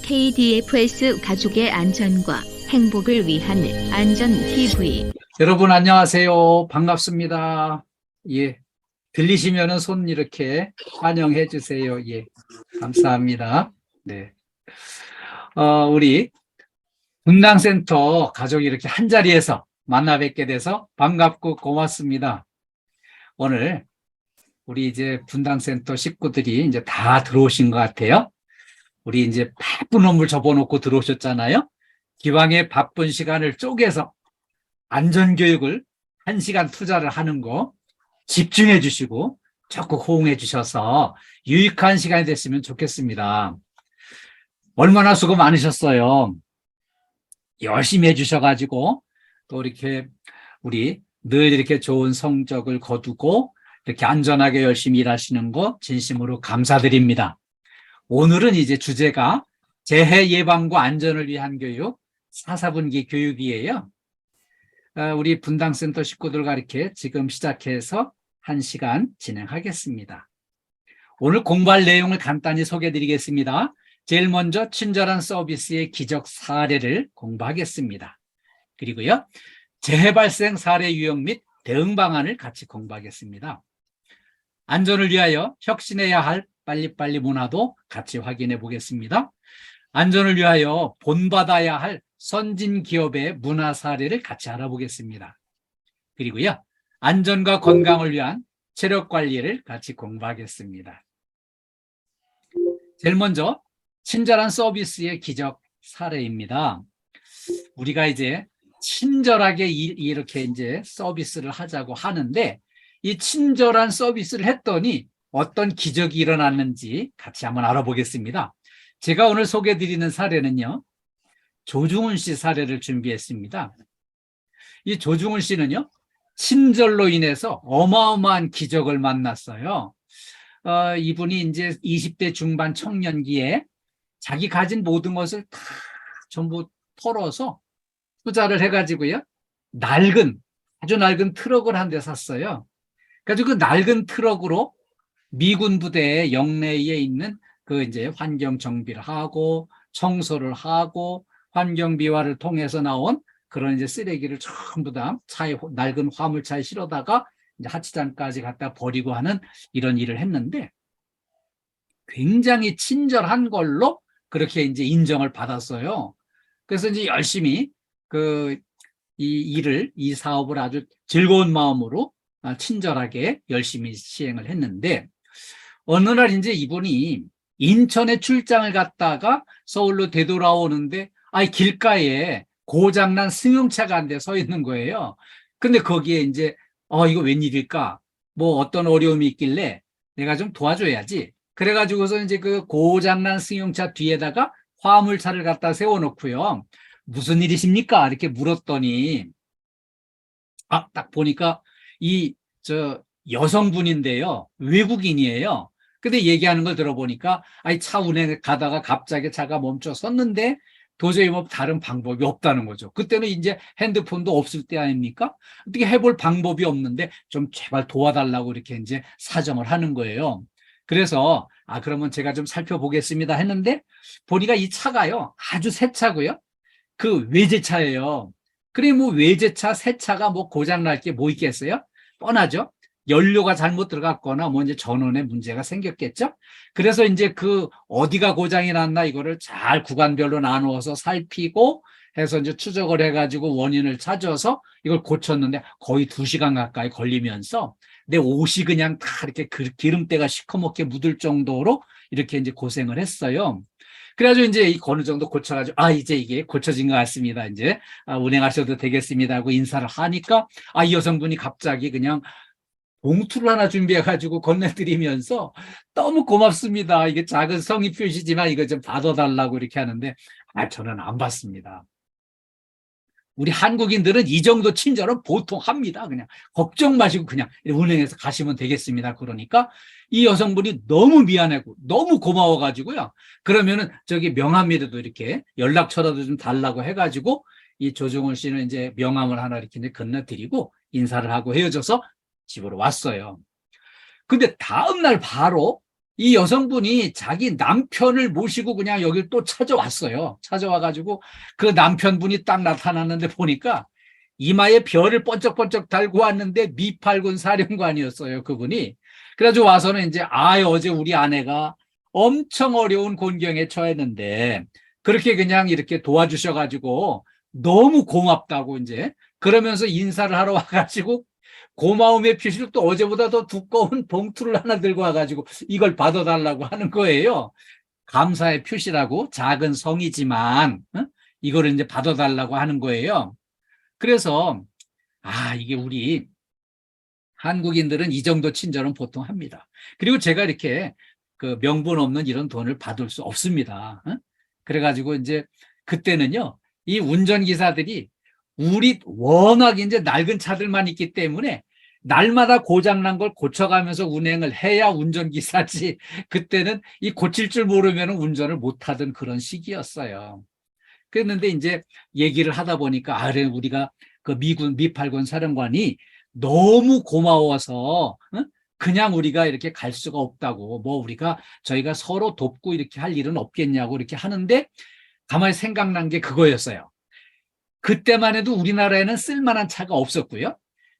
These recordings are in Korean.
KDFS 가족의 안전과 행복을 위한 안전TV. 여러분 안녕하세요. 반갑습니다. 예. 들리시면은 손 이렇게 환영해 주세요. 예. 감사합니다. 네. 우리 분당센터 가족이 이렇게 한 자리에서 만나 뵙게 돼서 반갑고 고맙습니다. 오늘 우리 이제 분당센터 식구들이 이제 다 들어오신 것 같아요. 우리 이제 바쁜 업무 접어놓고 들어오셨잖아요. 기왕에 바쁜 시간을 쪼개서 안전교육을 1시간 투자를 하는 거 집중해 주시고 적극 호응해 주셔서 유익한 시간이 됐으면 좋겠습니다. 얼마나 수고 많으셨어요. 열심히 해 주셔가지고 또 이렇게 우리 늘 이렇게 좋은 성적을 거두고 이렇게 안전하게 열심히 일하시는 거 진심으로 감사드립니다. 오늘은 이제 주제가 재해 예방과 안전을 위한 교육 4사분기 교육이에요. 우리 분당센터 식구들과 이렇게 지금 시작해서 1시간 진행하겠습니다. 오늘 공부할 내용을 간단히 소개해 드리겠습니다. 제일 먼저 친절한 서비스의 기적 사례를 공부하겠습니다. 그리고요, 재해 발생 사례 유형 및 대응 방안을 같이 공부하겠습니다. 안전을 위하여 혁신해야 할 빨리빨리 문화도 같이 확인해 보겠습니다. 안전을 위하여 본받아야 할 선진 기업의 문화 사례를 같이 알아보겠습니다. 그리고요, 안전과 건강을 위한 체력 관리를 같이 공부하겠습니다. 제일 먼저 친절한 서비스의 기적 사례입니다. 우리가 이제 친절하게 이렇게 이제 서비스를 하자고 하는데, 이 친절한 서비스를 했더니 어떤 기적이 일어났는지 같이 한번 알아보겠습니다. 제가 오늘 소개해드리는 사례는요, 조중훈 씨 사례를 준비했습니다. 이 조중훈 씨는요, 친절로 인해서 어마어마한 기적을 만났어요. 이분이 이제 20대 중반 청년기에 자기 가진 모든 것을 다 전부 털어서 투자를 해가지고요, 아주 낡은 트럭을 한 대 샀어요. 그래가지고 그 낡은 트럭으로 미군 부대의 영내에 있는 그 이제 환경 정비를 하고 청소를 하고 환경 비화를 통해서 나온 그런 이제 쓰레기를 전부 다 차에, 낡은 화물차에 실어다가 이제 하치장까지 갖다 버리고 하는 이런 일을 했는데, 굉장히 친절한 걸로 그렇게 이제 인정을 받았어요. 그래서 이제 열심히 이 사업을 아주 즐거운 마음으로 친절하게 열심히 시행을 했는데, 어느 날 이제 이분이 인천에 출장을 갔다가 서울로 되돌아오는데, 길가에 고장난 승용차가 한 대 서 있는 거예요. 근데 거기에 이제, 이거 웬일일까? 뭐 어떤 어려움이 있길래 내가 좀 도와줘야지. 그래가지고서 이제 그 고장난 승용차 뒤에다가 화물차를 갖다 세워놓고요. 무슨 일이십니까? 이렇게 물었더니, 딱 보니까 여성분인데요. 외국인이에요. 근데 얘기하는 걸 들어보니까, 차 운행 가다가 갑자기 차가 멈춰 섰는데 도저히 뭐 다른 방법이 없다는 거죠. 그때는 이제 핸드폰도 없을 때 아닙니까? 어떻게 해볼 방법이 없는데 좀 제발 도와달라고 이렇게 이제 사정을 하는 거예요. 그래서, 그러면 제가 좀 살펴보겠습니다 했는데, 보니까 이 차가요, 아주 새 차고요. 그 외제차예요. 그래, 뭐 외제차, 새 차가 뭐 고장날 게 뭐 있겠어요? 뻔하죠? 연료가 잘못 들어갔거나 뭐 이제 전원에 문제가 생겼겠죠? 그래서 이제 어디가 고장이 났나 이거를 잘 구간별로 나누어서 살피고 해서 이제 추적을 해가지고 원인을 찾아서 이걸 고쳤는데 거의 2시간 가까이 걸리면서 내 옷이 그냥 다 이렇게 기름때가 시커멓게 묻을 정도로 이렇게 이제 고생을 했어요. 그래가지고 이제 어느 정도 고쳐가지고, 이제 이게 고쳐진 것 같습니다. 이제, 운행하셔도 되겠습니다 하고 인사를 하니까, 이 여성분이 갑자기 그냥 봉투를 하나 준비해가지고 건네드리면서 너무 고맙습니다. 이게 작은 성의 표시지만 이거 좀 받아달라고 이렇게 하는데, 저는 안 받습니다. 우리 한국인들은 이 정도 친절은 보통 합니다. 그냥 걱정 마시고 그냥 운행해서 가시면 되겠습니다. 그러니까 이 여성분이 너무 미안하고 너무 고마워가지고요. 그러면은 명함이라도 이렇게 연락처라도 좀 달라고 해가지고 이 조정훈 씨는 이제 명함을 하나 이렇게 건너드리고 인사를 하고 헤어져서 집으로 왔어요. 근데 다음날 바로 이 여성분이 자기 남편을 모시고 그냥 여길 또 찾아왔어요. 찾아와가지고 그 남편분이 딱 나타났는데 보니까 이마에 별을 번쩍번쩍 달고 왔는데 미팔군 사령관이었어요, 그분이. 그래가지고 와서는 이제, 어제 우리 아내가 엄청 어려운 곤경에 처했는데, 그렇게 그냥 이렇게 도와주셔가지고, 너무 고맙다고 이제, 그러면서 인사를 하러 와가지고, 고마움의 표시를 또 어제보다 더 두꺼운 봉투를 하나 들고 와가지고, 이걸 받아달라고 하는 거예요. 감사의 표시라고, 작은 성이지만, 이거를 이제 받아달라고 하는 거예요. 그래서 이게 우리 한국인들은 이 정도 친절은 보통 합니다. 그리고 제가 이렇게 그 명분 없는 이런 돈을 받을 수 없습니다. 그래가지고 이제 그때는요, 이 운전기사들이 우리 워낙 이제 낡은 차들만 있기 때문에 날마다 고장난 걸 고쳐가면서 운행을 해야 운전기사지, 그때는 이 고칠 줄 모르면 운전을 못하던 그런 시기였어요. 그랬는데 이제 얘기를 하다 보니까 그래, 우리가 그 미팔군 사령관이 너무 고마워서 그냥 우리가 이렇게 갈 수가 없다고, 뭐 저희가 서로 돕고 이렇게 할 일은 없겠냐고 이렇게 하는데, 가만히 생각난 게 그거였어요. 그때만 해도 우리나라에는 쓸만한 차가 없었고요.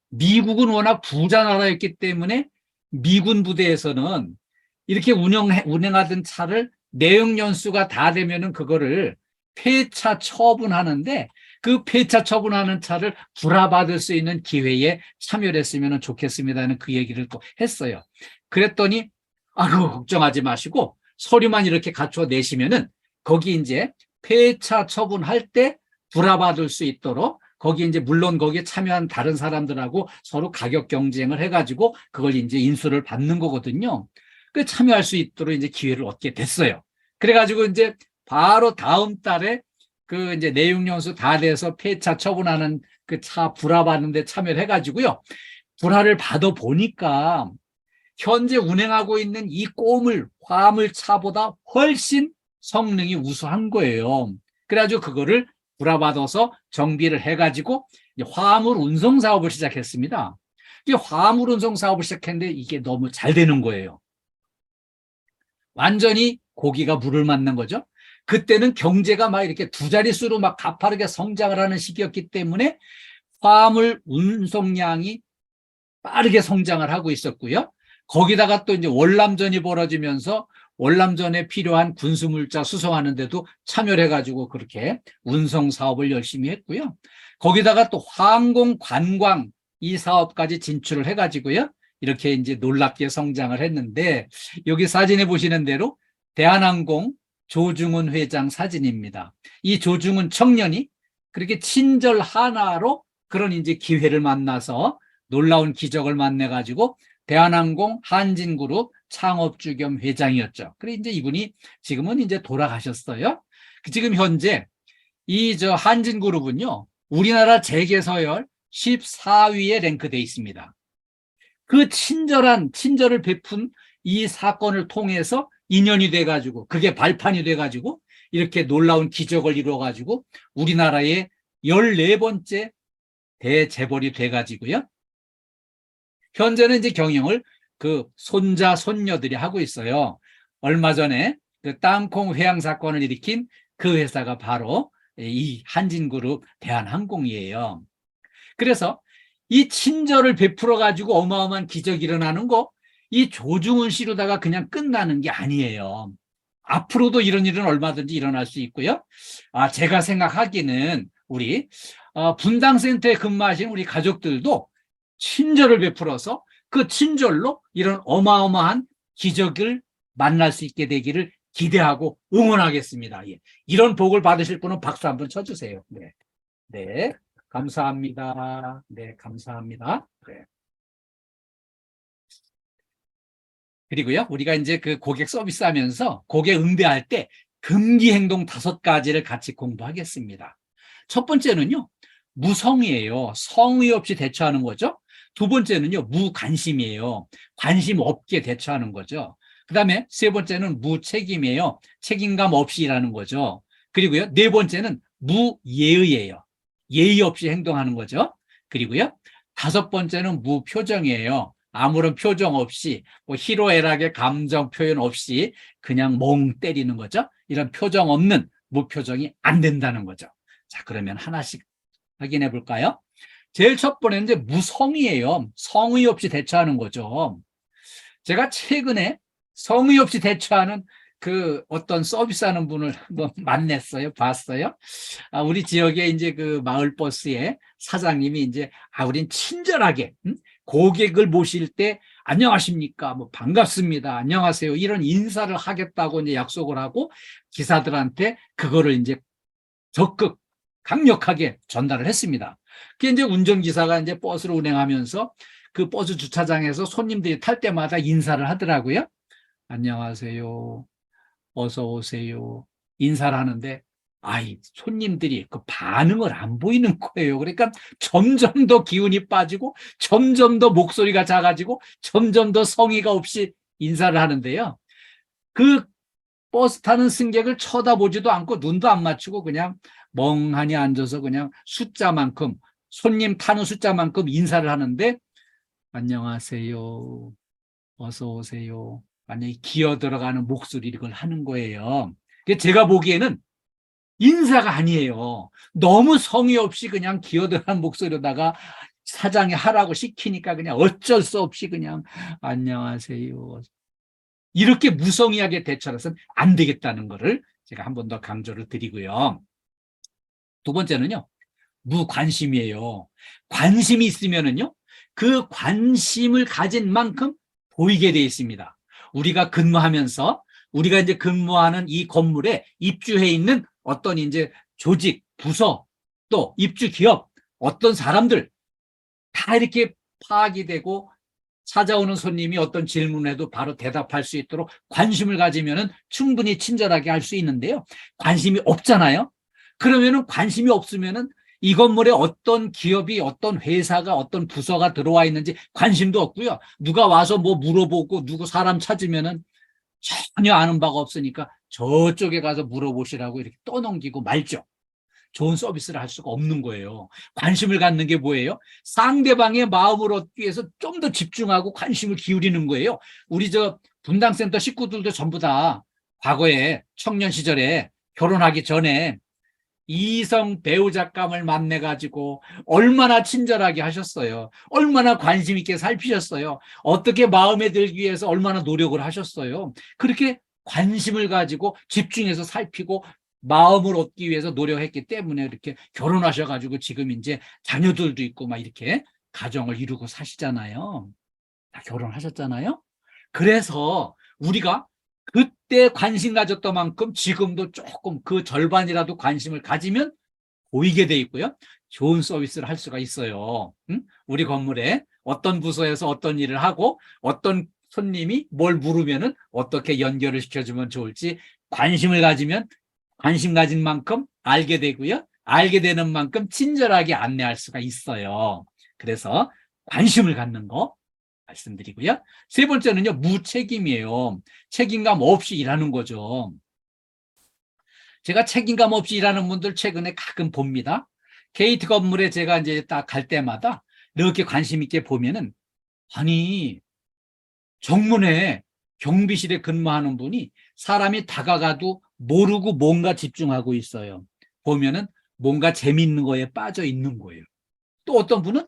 미국은 워낙 부자 나라였기 때문에 미군 부대에서는 이렇게 운행하던 차를 내역 연수가 다 되면은 그거를 폐차 처분하는데, 그 폐차 처분하는 차를 불화받을 수 있는 기회에 참여를 했으면 좋겠습니다는 그 얘기를 또 했어요. 그랬더니 그거 걱정하지 마시고 서류만 이렇게 갖춰 내시면은 거기 이제 폐차 처분할 때 불화받을 수 있도록, 거기 이제 물론 거기에 참여한 다른 사람들하고 서로 가격 경쟁을 해가지고 그걸 이제 인수를 받는 거거든요. 그 참여할 수 있도록 이제 기회를 얻게 됐어요. 그래가지고 이제 바로 다음 달에 그 이제 내용연수 다 돼서 폐차 처분하는 그 차 불화받는 데 참여를 해가지고요. 불화를 받아 보니까 현재 운행하고 있는 이 화물 차보다 훨씬 성능이 우수한 거예요. 그래가지고 그거를 불화받아서 정비를 해가지고 화물 운송 사업을 시작했습니다. 이 화물 운송 사업을 시작했는데 이게 너무 잘 되는 거예요. 완전히 고기가 물을 맞는 거죠. 그때는 경제가 막 이렇게 두 자릿수로 막 가파르게 성장을 하는 시기였기 때문에 화물 운송량이 빠르게 성장을 하고 있었고요. 거기다가 또 이제 월남전이 벌어지면서 월남전에 필요한 군수물자 수송하는 데도 참여를 해가지고 그렇게 운송 사업을 열심히 했고요. 거기다가 또 항공, 관광 이 사업까지 진출을 해가지고요. 이렇게 이제 놀랍게 성장을 했는데, 여기 사진에 보시는 대로 대한항공 조중훈 회장 사진입니다. 이 조중훈 청년이 그렇게 친절 하나로 그런 이제 기회를 만나서 놀라운 기적을 만나가지고 대한항공 한진그룹 창업주 겸 회장이었죠. 그래 이제 이분이 지금은 이제 돌아가셨어요. 지금 현재 이 한진그룹은요, 우리나라 재계서열 14위에 랭크돼 있습니다. 그 친절을 베푼 이 사건을 통해서 인연이 돼가지고, 그게 발판이 돼가지고 이렇게 놀라운 기적을 이루어가지고 우리나라의 14번째 대재벌이 돼가지고요. 현재는 이제 경영을 그 손자, 손녀들이 하고 있어요. 얼마 전에 그 땅콩 회항 사건을 일으킨 그 회사가 바로 이 한진그룹 대한항공이에요. 그래서 이 친절을 베풀어 가지고 어마어마한 기적이 일어나는 거, 이 조중훈 씨로다가 그냥 끝나는 게 아니에요. 앞으로도 이런 일은 얼마든지 일어날 수 있고요. 제가 생각하기는 우리 분당센터에 근무하시는 우리 가족들도 친절을 베풀어서 그 친절로 이런 어마어마한 기적을 만날 수 있게 되기를 기대하고 응원하겠습니다. 예. 이런 복을 받으실 분은 박수 한번 쳐주세요. 네. 네. 감사합니다. 네, 감사합니다. 네. 그리고요, 우리가 이제 그 고객 서비스 하면서 고객 응대할 때 금기 행동 5가지를 같이 공부하겠습니다. 첫 번째는요, 무성의예요. 성의 없이 대처하는 거죠. 두 번째는요, 무관심이에요. 관심 없게 대처하는 거죠. 그 다음에 세 번째는 무책임이에요. 책임감 없이 일하는 거죠. 그리고요, 네 번째는 무예의예요. 예의 없이 행동하는 거죠. 그리고요, 5번째는 무표정이에요. 아무런 표정 없이 뭐 희로애락의 감정 표현 없이 그냥 멍 때리는 거죠. 이런 표정 없는 무표정이 안 된다는 거죠. 자, 그러면 하나씩 확인해 볼까요? 제일 첫 번째는 이제 무성의예요. 성의 없이 대처하는 거죠. 제가 최근에 성의 없이 대처하는 그 어떤 서비스하는 분을 한번 만났어요. 봤어요. 우리 지역에 이제 그 마을버스의 사장님이 이제 우린 친절하게 고객을 모실 때 안녕하십니까, 뭐 반갑습니다, 안녕하세요 이런 인사를 하겠다고 이제 약속을 하고 기사들한테 그거를 이제 적극 강력하게 전달을 했습니다. 그게 이제 운전기사가 이제 버스를 운행하면서 그 버스 주차장에서 손님들이 탈 때마다 인사를 하더라고요. 안녕하세요, 어서 오세요 인사를 하는데 손님들이 그 반응을 안 보이는 거예요. 그러니까 점점 더 기운이 빠지고 점점 더 목소리가 작아지고 점점 더 성의가 없이 인사를 하는데요. 그 버스 타는 승객을 쳐다보지도 않고 눈도 안 맞추고 그냥 멍하니 앉아서 그냥 숫자만큼, 손님 타는 숫자만큼 인사를 하는데 안녕하세요, 어서 오세요, 완전히 기어 들어가는 목소리 이걸 하는 거예요. 제가 보기에는 인사가 아니에요. 너무 성의 없이 그냥 기어 들어가는 목소리로다가 사장이 하라고 시키니까 그냥 어쩔 수 없이 그냥 안녕하세요, 이렇게 무성의하게 대처해서는 안 되겠다는 거를 제가 한 번 더 강조를 드리고요. 두 번째는요, 무관심이에요. 관심이 있으면은요, 그 관심을 가진 만큼 보이게 돼 있습니다. 우리가 근무하면서 우리가 이제 근무하는 이 건물에 입주해 있는 어떤 이제 조직, 부서, 또 입주 기업, 어떤 사람들 다 이렇게 파악이 되고 찾아오는 손님이 어떤 질문에도 바로 대답할 수 있도록 관심을 가지면은 충분히 친절하게 할 수 있는데요. 관심이 없잖아요. 그러면은 관심이 없으면은 이 건물에 어떤 기업이, 어떤 회사가, 어떤 부서가 들어와 있는지 관심도 없고요. 누가 와서 뭐 물어보고 누구 사람 찾으면은 전혀 아는 바가 없으니까 저쪽에 가서 물어보시라고 이렇게 떠넘기고 말죠. 좋은 서비스를 할 수가 없는 거예요. 관심을 갖는 게 뭐예요? 상대방의 마음을 얻기 위해서 좀 더 집중하고 관심을 기울이는 거예요. 우리 저 분당센터 식구들도 전부 다 과거에 청년 시절에 결혼하기 전에 이성 배우자감을 만나가지고 얼마나 친절하게 하셨어요. 얼마나 관심 있게 살피셨어요. 어떻게 마음에 들기 위해서 얼마나 노력을 하셨어요. 그렇게 관심을 가지고 집중해서 살피고 마음을 얻기 위해서 노력했기 때문에 이렇게 결혼하셔가지고 지금 이제 자녀들도 있고 막 이렇게 가정을 이루고 사시잖아요. 다 결혼하셨잖아요. 그래서 우리가 그때 관심 가졌던 만큼 지금도 조금 그 절반이라도 관심을 가지면 보이게 돼 있고요. 좋은 서비스를 할 수가 있어요. 우리 건물에 어떤 부서에서 어떤 일을 하고 어떤 손님이 뭘 물으면은 어떻게 연결을 시켜주면 좋을지 관심을 가지면 관심 가진 만큼 알게 되고요. 알게 되는 만큼 친절하게 안내할 수가 있어요. 그래서 관심을 갖는 거 말씀드리고요. 세 번째는요, 무책임이에요. 책임감 없이 일하는 거죠. 제가 책임감 없이 일하는 분들 최근에 가끔 봅니다. 게이트 건물에 제가 이제 딱 갈 때마다 이렇게 관심 있게 보면은, 아니, 정문에 경비실에 근무하는 분이 사람이 다가가도 모르고 뭔가 집중하고 있어요. 보면은 뭔가 재밌는 거에 빠져 있는 거예요. 또 어떤 분은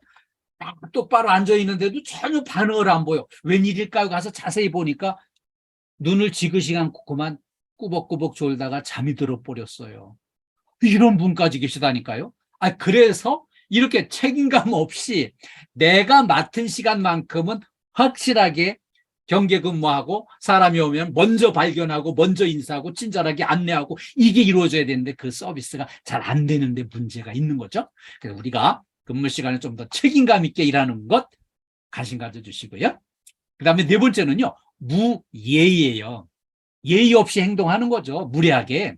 똑바로 앉아 있는데도 전혀 반응을 안 보여. 웬일일까요? 가서 자세히 보니까 눈을 지그시 않고 그만 꾸벅꾸벅 졸다가 잠이 들어 버렸어요. 이런 분까지 계시다니까요. 그래서 이렇게 책임감 없이 내가 맡은 시간만큼은 확실하게 경계 근무하고 사람이 오면 먼저 발견하고 먼저 인사하고 친절하게 안내하고 이게 이루어져야 되는데 그 서비스가 잘 안 되는데 문제가 있는 거죠. 그래서 우리가 근무 시간에 좀 더 책임감 있게 일하는 것 관심 가져주시고요. 그 다음에 네 번째는요, 무예의예요. 예의 없이 행동하는 거죠. 무례하게.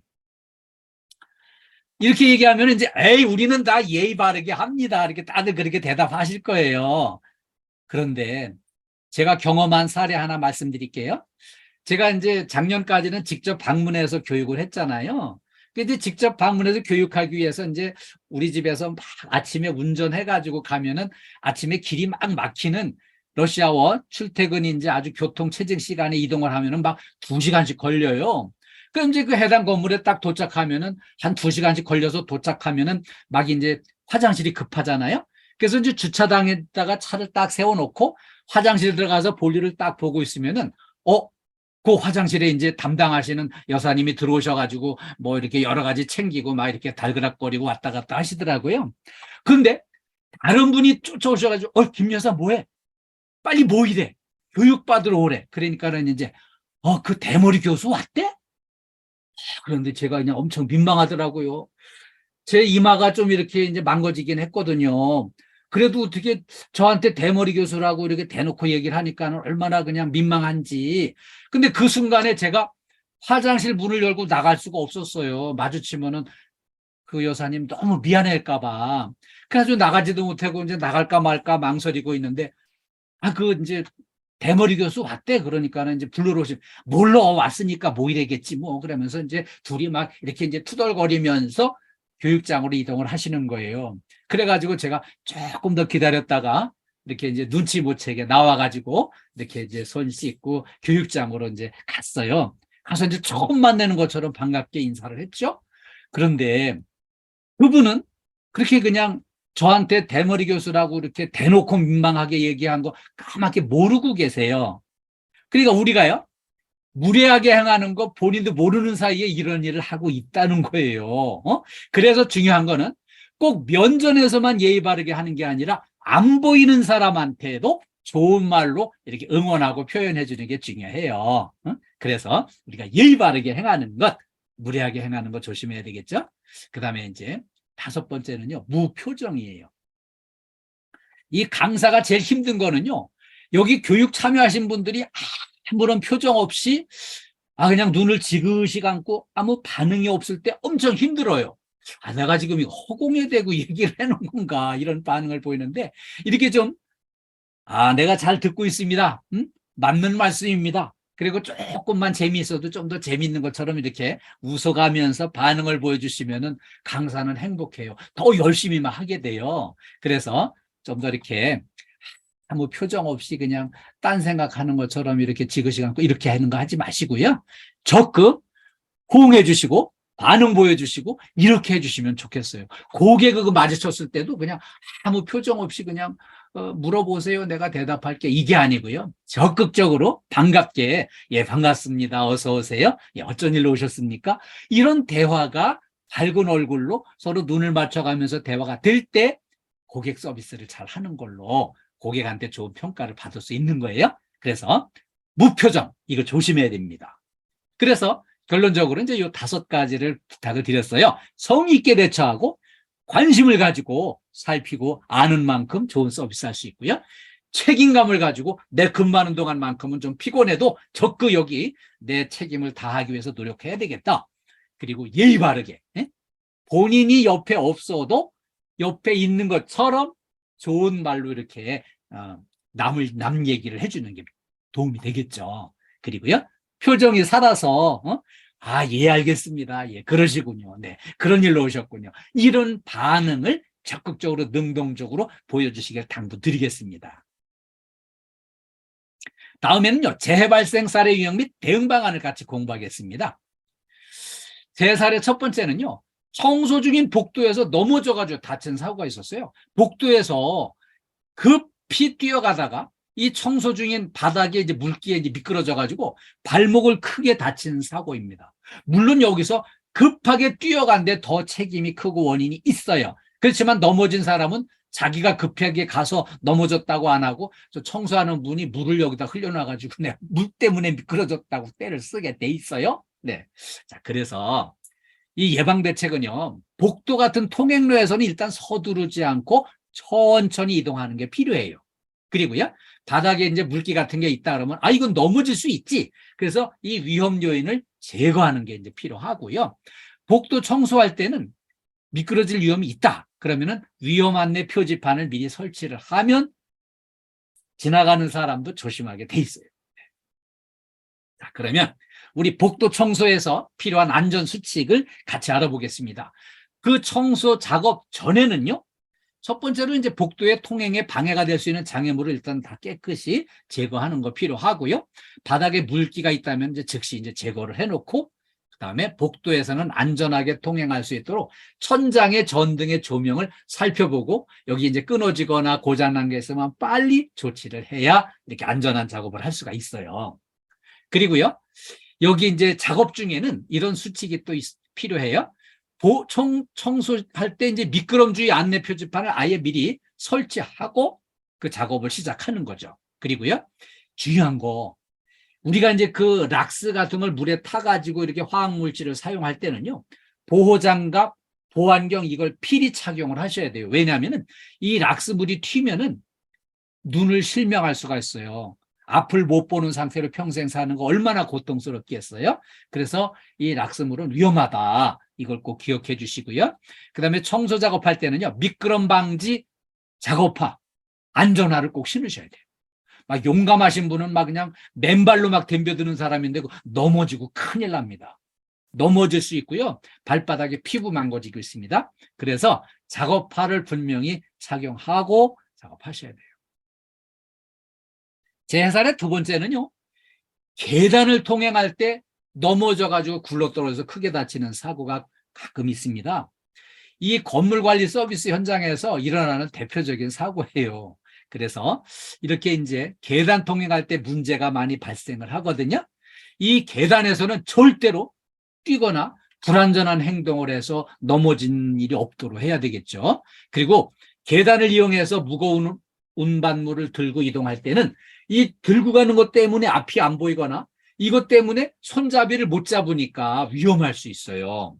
이렇게 얘기하면 이제 에이 우리는 다 예의 바르게 합니다. 이렇게 다들 그렇게 대답하실 거예요. 그런데 제가 경험한 사례 하나 말씀드릴게요. 제가 이제 작년까지는 직접 방문해서 교육을 했잖아요. 근데 직접 방문해서 교육하기 위해서 이제 우리 집에서 막 아침에 운전해가지고 가면은 아침에 길이 막 막히는 러시아워 출퇴근이 이제 아주 교통 체증 시간에 이동을 하면은 막 2시간씩 걸려요. 그럼 이제 그 해당 건물에 딱 도착하면은 한 2시간씩 걸려서 도착하면은 막 이제 화장실이 급하잖아요. 그래서 이제 주차장에다가 차를 딱 세워놓고 화장실 들어가서 볼일을 딱 보고 있으면은, 그 화장실에 이제 담당하시는 여사님이 들어오셔가지고 뭐 이렇게 여러 가지 챙기고 막 이렇게 달그락거리고 왔다 갔다 하시더라고요. 근데 다른 분이 쫓아오셔가지고, 김 여사 뭐해? 빨리 모이래. 교육받으러 오래. 그러니까는 이제, 그 대머리 교수 왔대? 그런데 제가 그냥 엄청 민망하더라고요. 제 이마가 좀 이렇게 이제 망가지긴 했거든요. 그래도 어떻게 저한테 대머리 교수라고 이렇게 대놓고 얘기를 하니까 얼마나 그냥 민망한지. 근데 그 순간에 제가 화장실 문을 열고 나갈 수가 없었어요. 마주치면은 그 여사님 너무 미안할까봐. 그래가지고 나가지도 못하고 이제 나갈까 말까 망설이고 있는데, 이제 대머리 교수 왔대. 그러니까는 이제 불러러 오신, 몰라, 왔으니까 모이래겠지 뭐. 그러면서 이제 둘이 막 이렇게 이제 투덜거리면서 교육장으로 이동을 하시는 거예요. 그래가지고 제가 조금 더 기다렸다가 이렇게 이제 눈치 못 채게 나와가지고 이렇게 이제 손 씻고 교육장으로 이제 갔어요. 가서 이제 처음 만나는 것처럼 반갑게 인사를 했죠. 그런데 그분은 그렇게 그냥 저한테 대머리 교수라고 이렇게 대놓고 민망하게 얘기한 거 까맣게 모르고 계세요. 그러니까 우리가요, 무례하게 행하는 거 본인도 모르는 사이에 이런 일을 하고 있다는 거예요. 그래서 중요한 거는 꼭 면전에서만 예의 바르게 하는 게 아니라 안 보이는 사람한테도 좋은 말로 이렇게 응원하고 표현해 주는 게 중요해요. 그래서 우리가 예의 바르게 행하는 것, 무례하게 행하는 거 조심해야 되겠죠. 그 다음에 이제 5번째는요, 무표정이에요. 이 강사가 제일 힘든 거는요, 여기 교육 참여하신 분들이 아무런 표정 없이 그냥 눈을 지그시 감고 아무 반응이 없을 때 엄청 힘들어요. 내가 지금 허공에 대고 얘기를 해놓은 건가, 이런 반응을 보이는데, 이렇게 좀 내가 잘 듣고 있습니다. 맞는 말씀입니다. 그리고 조금만 재미있어도 좀 더 재미있는 것처럼 이렇게 웃어가면서 반응을 보여주시면은 강사는 행복해요. 더 열심히만 하게 돼요. 그래서 좀 더 이렇게 아무 표정 없이 그냥 딴 생각하는 것처럼 이렇게 지그시 감고 이렇게 하는 거 하지 마시고요. 적극 호응해 주시고 반응 보여주시고 이렇게 해주시면 좋겠어요. 고객을 마주쳤을 때도 그냥 아무 표정 없이 그냥 물어보세요, 내가 대답할게, 이게 아니고요. 적극적으로 반갑게, 반갑습니다, 어서 오세요, 어쩐 일로 오셨습니까? 이런 대화가 밝은 얼굴로 서로 눈을 맞춰가면서 대화가 될 때 고객 서비스를 잘 하는 걸로 고객한테 좋은 평가를 받을 수 있는 거예요. 그래서 무표정, 이거 조심해야 됩니다. 그래서 결론적으로 이제 이 5가지를 부탁을 드렸어요. 성의 있게 대처하고 관심을 가지고 살피고 아는 만큼 좋은 서비스 할 수 있고요. 책임감을 가지고 내 근무하는 동안만큼은 좀 피곤해도 적극 여기 내 책임을 다하기 위해서 노력해야 되겠다. 그리고 예의 바르게, 본인이 옆에 없어도 옆에 있는 것처럼 좋은 말로 이렇게 남 얘기를 해주는 게 도움이 되겠죠. 그리고요, 표정이 살아서 예, 알겠습니다, 예, 그러시군요, 네, 그런 일로 오셨군요, 이런 반응을 적극적으로 능동적으로 보여주시길 당부드리겠습니다. 다음에는요, 재해 발생 사례 유형 및 대응 방안을 같이 공부하겠습니다. 재해 사례 첫 번째는요, 청소 중인 복도에서 넘어져가지고 다친 사고가 있었어요. 복도에서 급히 뛰어가다가 이 청소 중인 바닥에 이제 물기에 이제 미끄러져가지고 발목을 크게 다친 사고입니다. 물론 여기서 급하게 뛰어간데 더 책임이 크고 원인이 있어요. 그렇지만 넘어진 사람은 자기가 급하게 가서 넘어졌다고 안 하고 저 청소하는 분이 물을 여기다 흘려놔가지고 물 때문에 미끄러졌다고 떼를 쓰게 돼 있어요. 네. 자, 그래서 이 예방 대책은요, 복도 같은 통행로에서는 일단 서두르지 않고 천천히 이동하는 게 필요해요. 그리고요, 바닥에 이제 물기 같은 게 있다 그러면 이건 넘어질 수 있지. 그래서 이 위험 요인을 제거하는 게 이제 필요하고요. 복도 청소할 때는 미끄러질 위험이 있다 그러면은 위험 안내 표지판을 미리 설치를 하면 지나가는 사람도 조심하게 돼 있어요. 자, 그러면 우리 복도 청소에서 필요한 안전 수칙을 같이 알아보겠습니다. 그 청소 작업 전에는요, 첫 번째로 이제 복도의 통행에 방해가 될 수 있는 장애물을 일단 다 깨끗이 제거하는 거 필요하고요. 바닥에 물기가 있다면 이제 즉시 이제 제거를 해놓고, 그다음에 복도에서는 안전하게 통행할 수 있도록 천장의 전등의 조명을 살펴보고, 여기 이제 끊어지거나 고장난 게 있으면 빨리 조치를 해야 이렇게 안전한 작업을 할 수가 있어요. 그리고요, 여기 이제 작업 중에는 이런 수칙이 또 필요해요. 청소할 때 이제 미끄럼주의 안내 표지판을 아예 미리 설치하고 그 작업을 시작하는 거죠. 그리고요, 중요한 거, 우리가 이제 그 락스 같은 걸 물에 타가지고 이렇게 화학물질을 사용할 때는요, 보호장갑, 보안경 이걸 필히 착용을 하셔야 돼요. 왜냐하면은 이 락스 물이 튀면은 눈을 실명할 수가 있어요. 앞을 못 보는 상태로 평생 사는 거 얼마나 고통스럽겠어요. 그래서 이 락스물은 위험하다. 이걸 꼭 기억해 주시고요. 그다음에 청소 작업할 때는요, 미끄럼 방지 작업화, 안전화를 꼭 신으셔야 돼요. 막 용감하신 분은 막 그냥 맨발로 막 덤벼드는 사람인데 넘어지고 큰일 납니다. 넘어질 수 있고요. 발바닥에 피부 망가지고 있습니다. 그래서 작업화를 분명히 착용하고 작업하셔야 돼요. 제 해설의 두 번째는요, 계단을 통행할 때 넘어져가지고 굴러떨어져서 크게 다치는 사고가 가끔 있습니다. 이 건물관리 서비스 현장에서 일어나는 대표적인 사고예요. 그래서 이렇게 이제 계단 통행할 때 문제가 많이 발생을 하거든요. 이 계단에서는 절대로 뛰거나 불안전한 행동을 해서 넘어진 일이 없도록 해야 되겠죠. 그리고 계단을 이용해서 무거운 운반물을 들고 이동할 때는 이 들고 가는 것 때문에 앞이 안 보이거나 이것 때문에 손잡이를 못 잡으니까 위험할 수 있어요.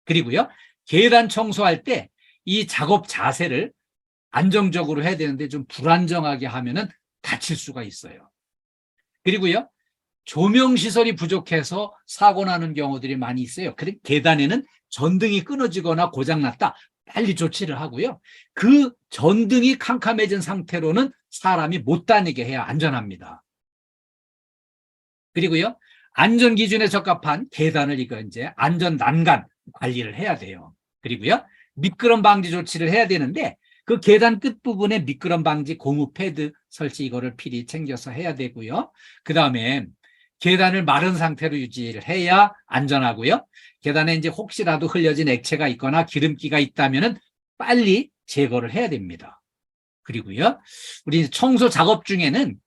그리고요, 계단 청소할 때 이 작업 자세를 안정적으로 해야 되는데 좀 불안정하게 하면은 다칠 수가 있어요. 그리고요, 조명 시설이 부족해서 사고 나는 경우들이 많이 있어요. 그래 계단에는 전등이 끊어지거나 고장났다, 빨리 조치를 하고요. 그 전등이 캄캄해진 상태로는 사람이 못 다니게 해야 안전합니다. 그리고요, 안전 기준에 적합한 계단을 이거 이제 안전 난간 관리를 해야 돼요. 그리고요, 미끄럼 방지 조치를 해야 되는데 그 계단 끝부분에 미끄럼 방지 고무 패드 설치 이거를 필히 챙겨서 해야 되고요. 그다음에 계단을 마른 상태로 유지를 해야 안전하고요. 계단에 이제 혹시라도 흘려진 액체가 있거나 기름기가 있다면은 빨리 제거를 해야 됩니다. 그리고요, 우리 청소 작업 중에는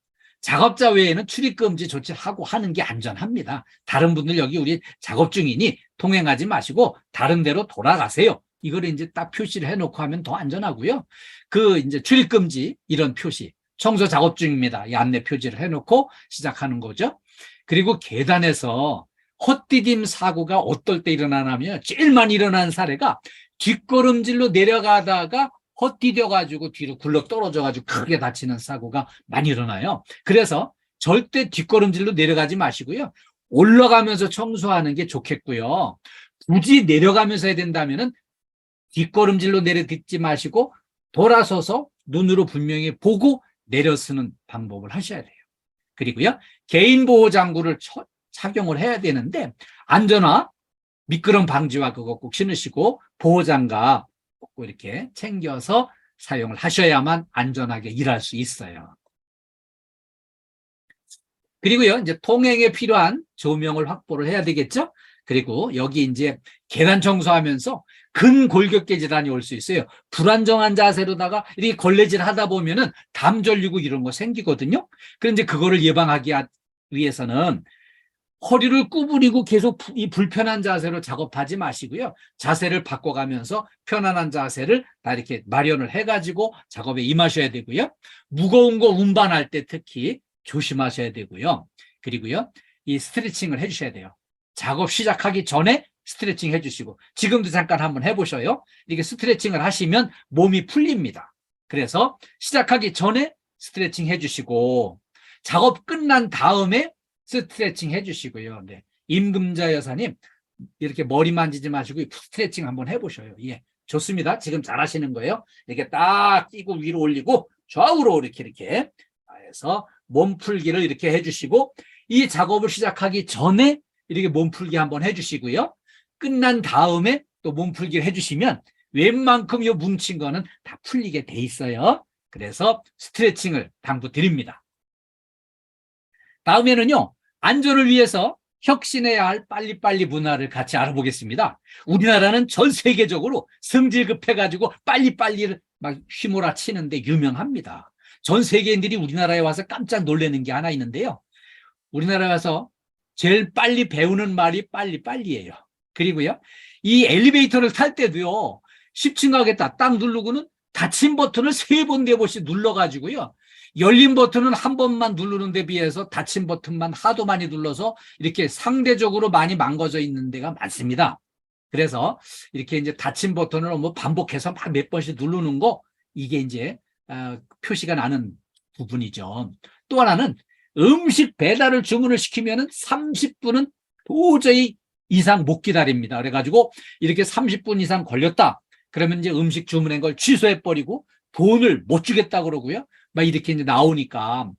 작업자 외에는 출입금지 조치하고 하는 게 안전합니다. 다른 분들 여기 우리 작업 중이니 통행하지 마시고 다른 데로 돌아가세요. 이거를 이제 딱 표시를 해놓고 하면 더 안전하고요. 그 이제 출입금지 이런 표시, 청소 작업 중입니다. 이 안내 표지를 해놓고 시작하는 거죠. 그리고 계단에서 헛디딤 사고가 어떨 때 일어나냐면 제일 많이 일어나는 사례가 뒷걸음질로 내려가다가 헛디뎌가지고 뒤로 굴러 떨어져가지고 크게 다치는 사고가 많이 일어나요. 그래서 절대 뒷걸음질로 내려가지 마시고요. 올라가면서 청소하는 게 좋겠고요. 굳이 내려가면서 해야 된다면은 뒷걸음질로 내려딛지 마시고 돌아서서 눈으로 분명히 보고 내려쓰는 방법을 하셔야 돼요. 그리고요, 개인보호장구를 착용을 해야 되는데 안전화, 미끄럼 방지와 그거 꼭 신으시고 보호장갑 꼭 이렇게 챙겨서 사용을 하셔야만 안전하게 일할 수 있어요. 그리고요, 이제 통행에 필요한 조명을 확보를 해야 되겠죠? 그리고 여기 이제 계단 청소하면서 근골격계 질환이 올 수 있어요. 불안정한 자세로다가 이렇게 걸레질 하다 보면은 담 절리고 이런 거 생기거든요. 그런데 그거를 예방하기 위해서는 허리를 구부리고 계속 이 불편한 자세로 작업하지 마시고요. 자세를 바꿔가면서 편안한 자세를 다 이렇게 마련을 해가지고 작업에 임하셔야 되고요. 무거운 거 운반할 때 특히 조심하셔야 되고요. 그리고요, 이 스트레칭을 해주셔야 돼요. 작업 시작하기 전에 스트레칭 해주시고, 지금도 잠깐 한번 해보셔요. 이렇게 스트레칭을 하시면 몸이 풀립니다. 그래서 시작하기 전에 스트레칭 해주시고, 작업 끝난 다음에 스트레칭 해주시고요. 네. 임금자 여사님, 이렇게 머리 만지지 마시고 스트레칭 한번 해보셔요. 예, 좋습니다. 지금 잘하시는 거예요. 이렇게 딱 끼고 위로 올리고 좌우로 이렇게 해서 몸풀기를 이렇게 해주시고, 이 작업을 시작하기 전에 이렇게 몸풀기 한번 해주시고요. 끝난 다음에 또 몸풀기를 해주시면 웬만큼 요 뭉친 거는 다 풀리게 돼 있어요. 그래서 스트레칭을 당부드립니다. 다음에는요, 안전을 위해서 혁신해야 할 빨리빨리 문화를 같이 알아보겠습니다. 우리나라는 전 세계적으로 성질 급해가지고 빨리빨리를 막 휘몰아치는데 유명합니다. 전 세계인들이 우리나라에 와서 깜짝 놀라는 게 하나 있는데요. 우리나라에 와서 제일 빨리 배우는 말이 빨리빨리예요. 그리고요, 이 엘리베이터를 탈 때도요, 10층 가겠다 딱 누르고는 닫힌 버튼을 3번, 4번씩 눌러가지고요, 열린 버튼은 한 번만 누르는 데 비해서 닫힌 버튼만 하도 많이 눌러서 이렇게 상대적으로 많이 망가져 있는 데가 많습니다. 그래서 이렇게 이제 닫힌 버튼을 뭐 반복해서 막 몇 번씩 누르는 거, 이게 이제 표시가 나는 부분이죠. 또 하나는 음식 배달을 주문을 시키면은 30분은 도저히 이상 못 기다립니다. 그래가지고 이렇게 30분 이상 걸렸다. 그러면 이제 음식 주문한 걸 취소해버리고 돈을 못 주겠다 그러고요. 막 이렇게 이제 나오니까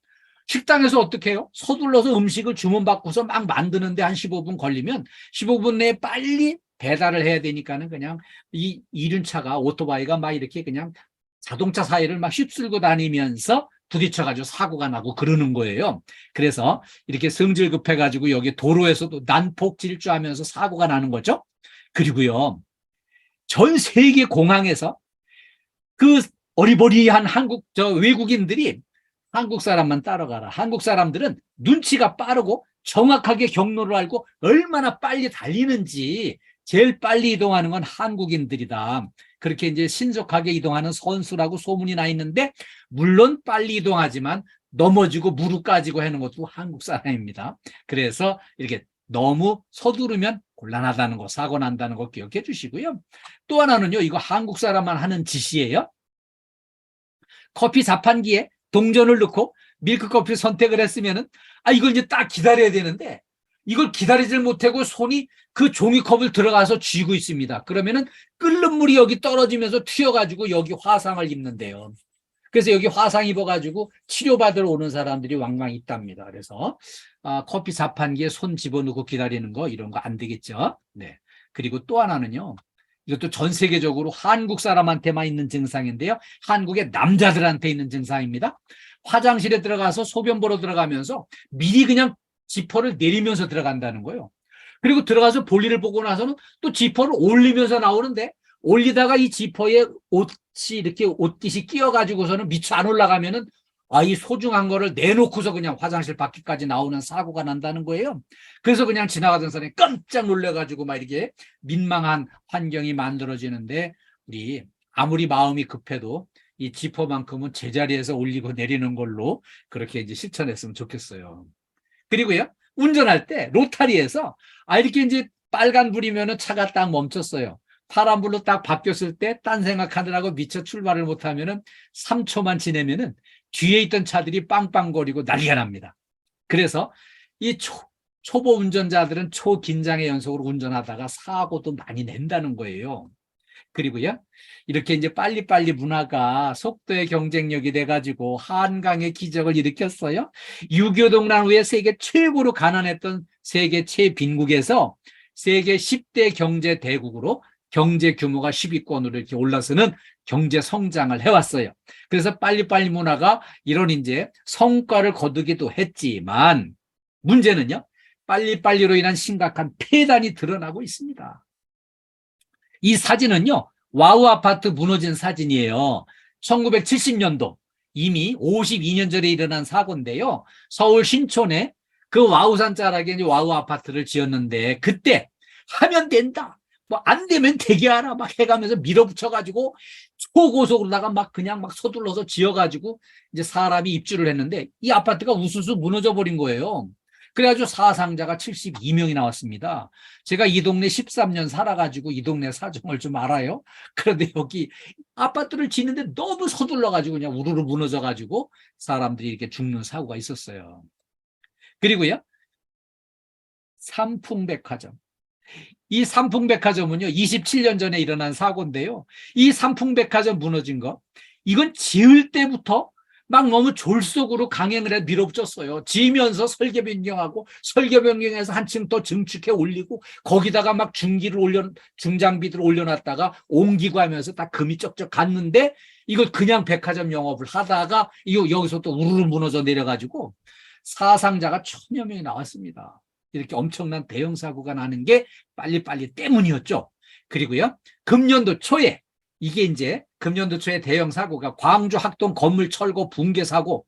식당에서 어떻게 해요? 서둘러서 음식을 주문받고서 막 만드는데 한 15분 걸리면 15분 내에 빨리 배달을 해야 되니까는 그냥 이 이륜차가, 오토바이가 막 이렇게 그냥 자동차 사이를 막 휩쓸고 다니면서 부딪혀가지고 사고가 나고 그러는 거예요. 그래서 이렇게 성질 급해가지고 여기 도로에서도 난폭 질주하면서 사고가 나는 거죠. 그리고요, 전 세계 공항에서 그 어리버리한 외국인들이 한국 사람만 따라가라. 한국 사람들은 눈치가 빠르고 정확하게 경로를 알고 얼마나 빨리 달리는지 제일 빨리 이동하는 건 한국인들이다. 그렇게 이제 신속하게 이동하는 선수라고 소문이 나 있는데, 물론 빨리 이동하지만 넘어지고 무릎 까지고 하는 것도 한국 사람입니다. 그래서 이렇게 너무 서두르면 곤란하다는 거, 사고 난다는 거 기억해 주시고요. 또 하나는요, 이거 한국 사람만 하는 짓이에요. 커피 자판기에 동전을 넣고 밀크커피 선택을 했으면은, 이걸 이제 딱 기다려야 되는데, 이걸 기다리질 못하고 손이 그 종이컵을 들어가서 쥐고 있습니다. 그러면은 끓는 물이 여기 떨어지면서 튀어가지고 여기 화상을 입는데요. 그래서 여기 화상 입어가지고 치료받으러 오는 사람들이 왕왕 있답니다. 그래서 커피 자판기에 손 집어넣고 기다리는 거, 이런 거 안 되겠죠. 네. 그리고 또 하나는요, 이것도 전 세계적으로 한국 사람한테만 있는 증상인데요, 한국의 남자들한테 있는 증상입니다. 화장실에 들어가서 소변 보러 들어가면서 미리 그냥 지퍼를 내리면서 들어간다는 거예요. 그리고 들어가서 볼일을 보고 나서는 또 지퍼를 올리면서 나오는데, 올리다가 이 지퍼에 옷이 이렇게 옷깃이 끼어가지고서는 미처 안 올라가면은 이 소중한 거를 내놓고서 그냥 화장실 밖에까지 나오는 사고가 난다는 거예요. 그래서 그냥 지나가던 사람이 깜짝 놀래가지고 막 이렇게 민망한 환경이 만들어지는데, 우리 아무리 마음이 급해도 이 지퍼만큼은 제자리에서 올리고 내리는 걸로 그렇게 이제 실천했으면 좋겠어요. 그리고요, 운전할 때 로타리에서 이렇게 이제 빨간불이면은 차가 딱 멈췄어요. 파란불로 딱 바뀌었을 때 딴 생각하느라고 미처 출발을 못하면은 3초만 지내면은 뒤에 있던 차들이 빵빵거리고 난리가 납니다. 그래서 이 초보 운전자들은 초긴장의 연속으로 운전하다가 사고도 많이 낸다는 거예요. 그리고요, 이렇게 이제 빨리빨리 문화가 속도의 경쟁력이 돼가지고 한강의 기적을 일으켰어요. 6.25 동란 후에 세계 최고로 가난했던 세계 최빈국에서 세계 10대 경제 대국으로 경제 규모가 10위권으로 이렇게 올라서는 경제 성장을 해왔어요. 그래서 빨리빨리 문화가 이런 이제 성과를 거두기도 했지만, 문제는요, 빨리빨리로 인한 심각한 폐단이 드러나고 있습니다. 이 사진은요, 와우 아파트 무너진 사진이에요. 1970년도, 이미 52년 전에 일어난 사고인데요. 서울 신촌에 그 와우산 자락에 와우 아파트를 지었는데, 그때 하면 된다, 뭐 안 되면 되게 하라 막 해가면서 밀어붙여가지고 초고속으로다가 막 그냥 막 서둘러서 지어가지고 이제 사람이 입주를 했는데, 이 아파트가 우수수 무너져 버린 거예요. 그래가지고 사상자가 72명이 나왔습니다. 제가 이 동네 13년 살아가지고 이 동네 사정을 좀 알아요. 그런데 여기 아파트를 짓는데 너무 서둘러가지고 그냥 우르르 무너져가지고 사람들이 이렇게 죽는 사고가 있었어요. 그리고요, 삼풍백화점. 이 삼풍백화점은요, 27년 전에 일어난 사고인데요, 이 삼풍백화점 무너진 거, 이건 지을 때부터 막 너무 졸속으로 강행을 해 밀어붙였어요. 지면서 설계 변경하고 설계 변경해서 한층 더 증축해 올리고 거기다가 막 중장비들을 올려놨다가 옮기고 하면서 다 금이 쩍쩍 갔는데 이걸 그냥 백화점 영업을 하다가 이거 여기서 또 우르르 무너져 내려가지고 사상자가 1000여 명이 나왔습니다. 이렇게 엄청난 대형 사고가 나는 게 빨리빨리 때문이었죠. 그리고요, 금년도 초에 이게 이제 금년도 초에 대형 사고가 광주 학동 건물 철거 붕괴 사고,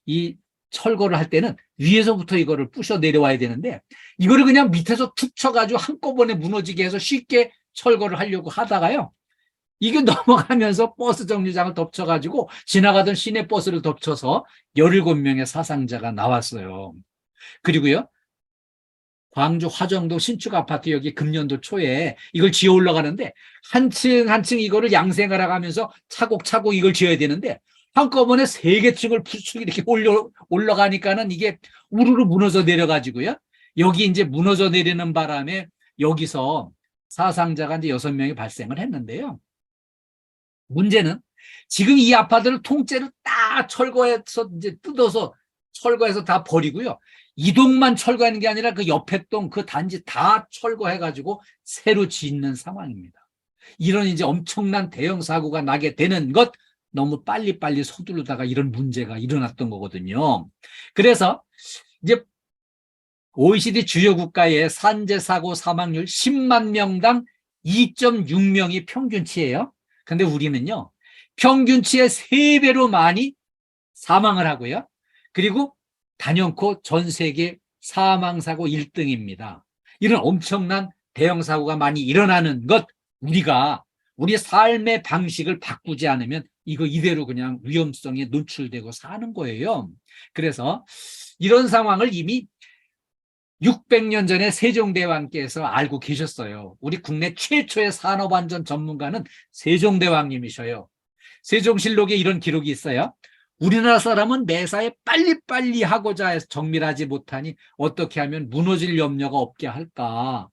이 철거를 할 때는 위에서부터 이거를 부셔 내려와야 되는데 이거를 그냥 밑에서 툭 쳐가지고 한꺼번에 무너지게 해서 쉽게 철거를 하려고 하다가요, 이게 넘어가면서 버스 정류장을 덮쳐가지고 지나가던 시내버스를 덮쳐서 17명의 사상자가 나왔어요. 그리고요, 광주 화정동 신축 아파트 여기 금년도 초에 이걸 지어 올라가는데 한층 한층 이거를 양생하라 가면서 차곡차곡 이걸 지어야 되는데 한꺼번에 3개 층을 푸축 이렇게 올라가니까는 이게 우르르 무너져 내려가지고요. 여기 이제 무너져 내리는 바람에 여기서 사상자가 이제 6명이 발생을 했는데요. 문제는 지금 이 아파트를 통째로 다 철거해서 이제 뜯어서 철거해서 다 버리고요. 이 동만 철거하는 게 아니라 그 옆에 동 그 단지 다 철거해가지고 새로 짓는 상황입니다. 이런 이제 엄청난 대형 사고가 나게 되는 것, 너무 빨리빨리 서두르다가 이런 문제가 일어났던 거거든요. 그래서 이제 OECD 주요 국가의 산재 사고 사망률 10만 명당 2.6명이 평균치예요. 근데 우리는요, 평균치의 3배로 많이 사망을 하고요. 그리고 단연코 전 세계 사망사고 1등입니다. 이런 엄청난 대형 사고가 많이 일어나는 것, 우리가 우리 삶의 방식을 바꾸지 않으면 이거 이대로 그냥 위험성에 노출되고 사는 거예요. 그래서 이런 상황을 이미 600년 전에 세종대왕께서 알고 계셨어요. 우리 국내 최초의 산업안전 전문가는 세종대왕님이셔요. 세종실록에 이런 기록이 있어요. 우리나라 사람은 매사에 빨리빨리 하고자 해서 정밀하지 못하니 어떻게 하면 무너질 염려가 없게 할까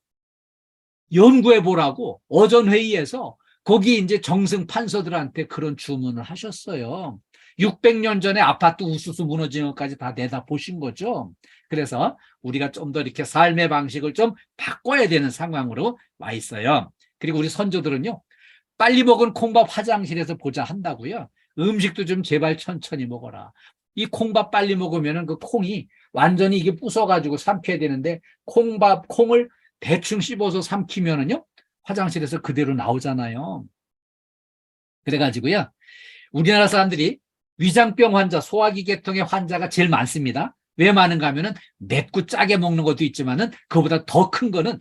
연구해 보라고 어전회의에서 거기 이제 정승 판서들한테 그런 주문을 하셨어요. 600년 전에 아파트 우수수 무너지는 것까지 다 내다 보신 거죠. 그래서 우리가 좀 더 이렇게 삶의 방식을 좀 바꿔야 되는 상황으로 와 있어요. 그리고 우리 선조들은요, 빨리 먹은 콩밥 화장실에서 보자 한다고요. 음식도 좀 제발 천천히 먹어라. 이 콩밥 빨리 먹으면 그 콩이 완전히 이게 부숴가지고 삼켜야 되는데 콩을 대충 씹어서 삼키면은요, 화장실에서 그대로 나오잖아요. 그래가지고요, 우리나라 사람들이 위장병 환자, 소화기 계통의 환자가 제일 많습니다. 왜 많은가 하면은 맵고 짜게 먹는 것도 있지만은 그보다 더 큰 거는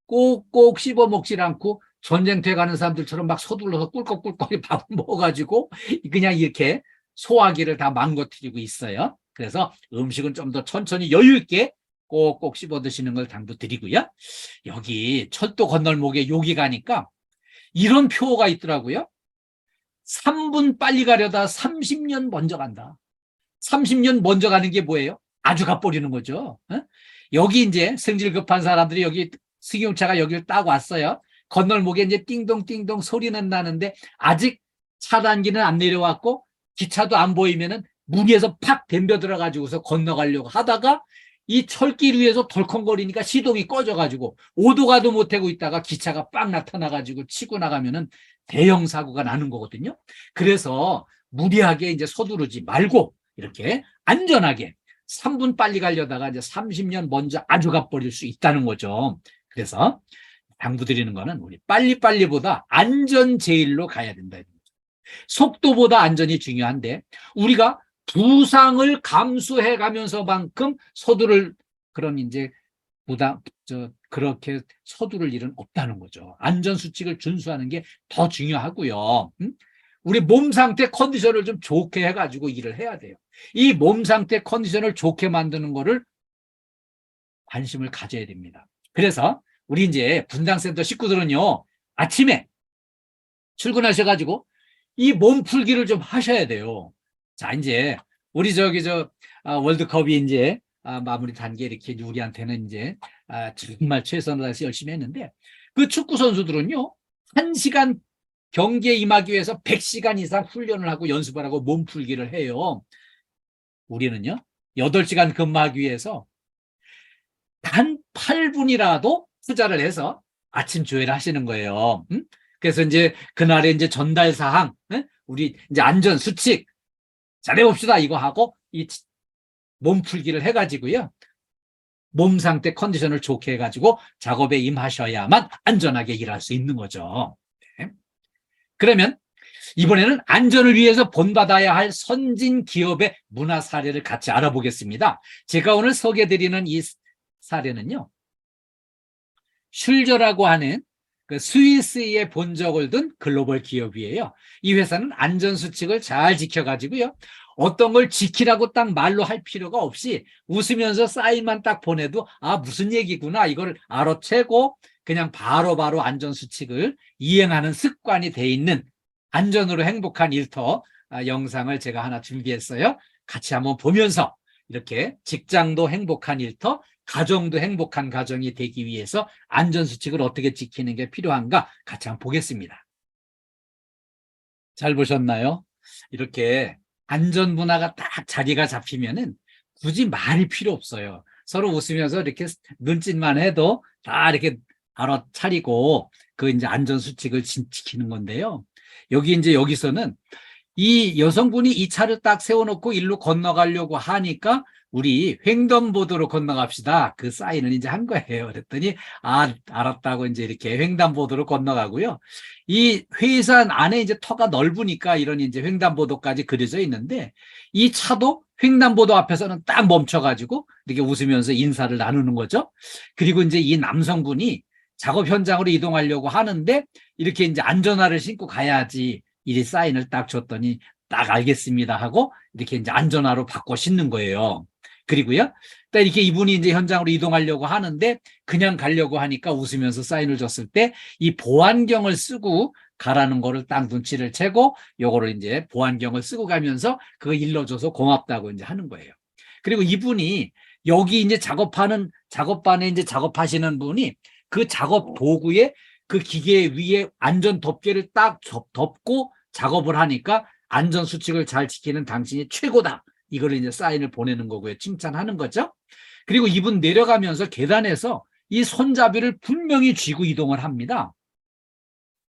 꼭꼭 씹어 먹질 않고 전쟁터에 가는 사람들처럼 막 서둘러서 꿀꺽꿀꺽 밥을 먹어가지고 그냥 이렇게 소화기를 다 망가뜨리고 있어요. 그래서 음식은 좀 더 천천히 여유 있게 꼭꼭 씹어 드시는 걸 당부드리고요. 여기 철도 건널목에 여기 가니까 이런 표가 있더라고요. 3분 빨리 가려다 30년 먼저 간다. 30년 먼저 가는 게 뭐예요? 아주 가버리는 거죠. 여기 이제 성질 급한 사람들이 여기 승용차가 여기를 딱 왔어요. 건널목에 이제 띵동띵동 소리는 나는데 아직 차단기는 안 내려왔고 기차도 안 보이면은 문 위에서 팍 덤벼 들어가지고서 건너가려고 하다가 이 철길 위에서 덜컹거리니까 시동이 꺼져가지고 오도 가도 못하고 있다가 기차가 빡 나타나가지고 치고 나가면은 대형 사고가 나는 거거든요. 그래서 무리하게 이제 서두르지 말고 이렇게 안전하게 3분 빨리 가려다가 이제 30년 먼저 아주 가버릴 수 있다는 거죠. 그래서 당부드리는 거는 우리 빨리빨리보다 안전 제일로 가야 된다. 속도보다 안전이 중요한데 우리가 부상을 감수해 가면서만큼 서두를 그런 이제 그렇게 서두를 일은 없다는 거죠. 안전 수칙을 준수하는 게 더 중요하고요. 우리 몸 상태 컨디션을 좀 좋게 해가지고 일을 해야 돼요. 이 몸 상태 컨디션을 좋게 만드는 거를 관심을 가져야 됩니다. 그래서 우리 이제 분당센터 식구들은요, 아침에 출근하셔가지고 이 몸풀기를 좀 하셔야 돼요. 자, 이제 우리 월드컵이 이제 마무리 단계 이렇게 우리한테는 이제 정말 최선을 다해서 열심히 했는데 그 축구 선수들은요, 1시간 경기에 임하기 위해서 100시간 이상 훈련을 하고 연습을 하고 몸풀기를 해요. 우리는요, 8시간 근무하기 위해서 단 8분이라도 투자를 해서 아침 조회를 하시는 거예요. 그래서 이제 그날의 이제 전달 사항, 우리 이제 안전 수칙 잘해봅시다 이거 하고 이 몸풀기를 해가지고요. 몸 상태 컨디션을 좋게 해가지고 작업에 임하셔야만 안전하게 일할 수 있는 거죠. 네. 그러면 이번에는 안전을 위해서 본받아야 할 선진 기업의 문화 사례를 같이 알아보겠습니다. 제가 오늘 소개해드리는 이 사례는요, 슐저라고 하는 그 스위스에 본적을 둔 글로벌 기업이에요. 이 회사는 안전수칙을 잘 지켜가지고요, 어떤 걸 지키라고 딱 말로 할 필요가 없이 웃으면서 사인만 딱 보내도 아 무슨 얘기구나 이걸 알아채고 그냥 바로바로 안전수칙을 이행하는 습관이 돼 있는 안전으로 행복한 일터 영상을 제가 하나 준비했어요. 같이 한번 보면서 이렇게 직장도 행복한 일터, 가정도 행복한 가정이 되기 위해서 안전수칙을 어떻게 지키는 게 필요한가 같이 한번 보겠습니다. 잘 보셨나요? 이렇게 안전 문화가 딱 자리가 잡히면은 굳이 말이 필요 없어요. 서로 웃으면서 이렇게 눈짓만 해도 다 이렇게 알아차리고 그 이제 안전수칙을 지키는 건데요. 여기 이제 여기서는 이 여성분이 이 차를 딱 세워놓고 일로 건너가려고 하니까 우리 횡단보도로 건너갑시다. 그 사인을 이제 한 거예요. 그랬더니 아 알았다고 이제 이렇게 횡단보도로 건너가고요. 이 회사 안에 이제 터가 넓으니까 이런 이제 횡단보도까지 그려져 있는데 이 차도 횡단보도 앞에서는 딱 멈춰가지고 이렇게 웃으면서 인사를 나누는 거죠. 그리고 이제 이 남성분이 작업 현장으로 이동하려고 하는데 이렇게 이제 안전화를 신고 가야지 이 사인을 딱 줬더니 딱 알겠습니다 하고 이렇게 이제 안전화로 바꿔 신는 거예요. 그리고요, 딱 이렇게 이분이 이제 현장으로 이동하려고 하는데 그냥 가려고 하니까 웃으면서 사인을 줬을 때 이 보안경을 쓰고 가라는 거를 딱 눈치를 채고 요거를 이제 보안경을 쓰고 가면서 그거 일러줘서 고맙다고 이제 하는 거예요. 그리고 이분이 여기 이제 작업반에 이제 작업하시는 분이 그 작업 도구에 그 기계 위에 안전 덮개를 딱 덮고 작업을 하니까 안전 수칙을 잘 지키는 당신이 최고다. 이걸 이제 사인을 보내는 거고요. 칭찬하는 거죠. 그리고 이분 내려가면서 계단에서 이 손잡이를 분명히 쥐고 이동을 합니다.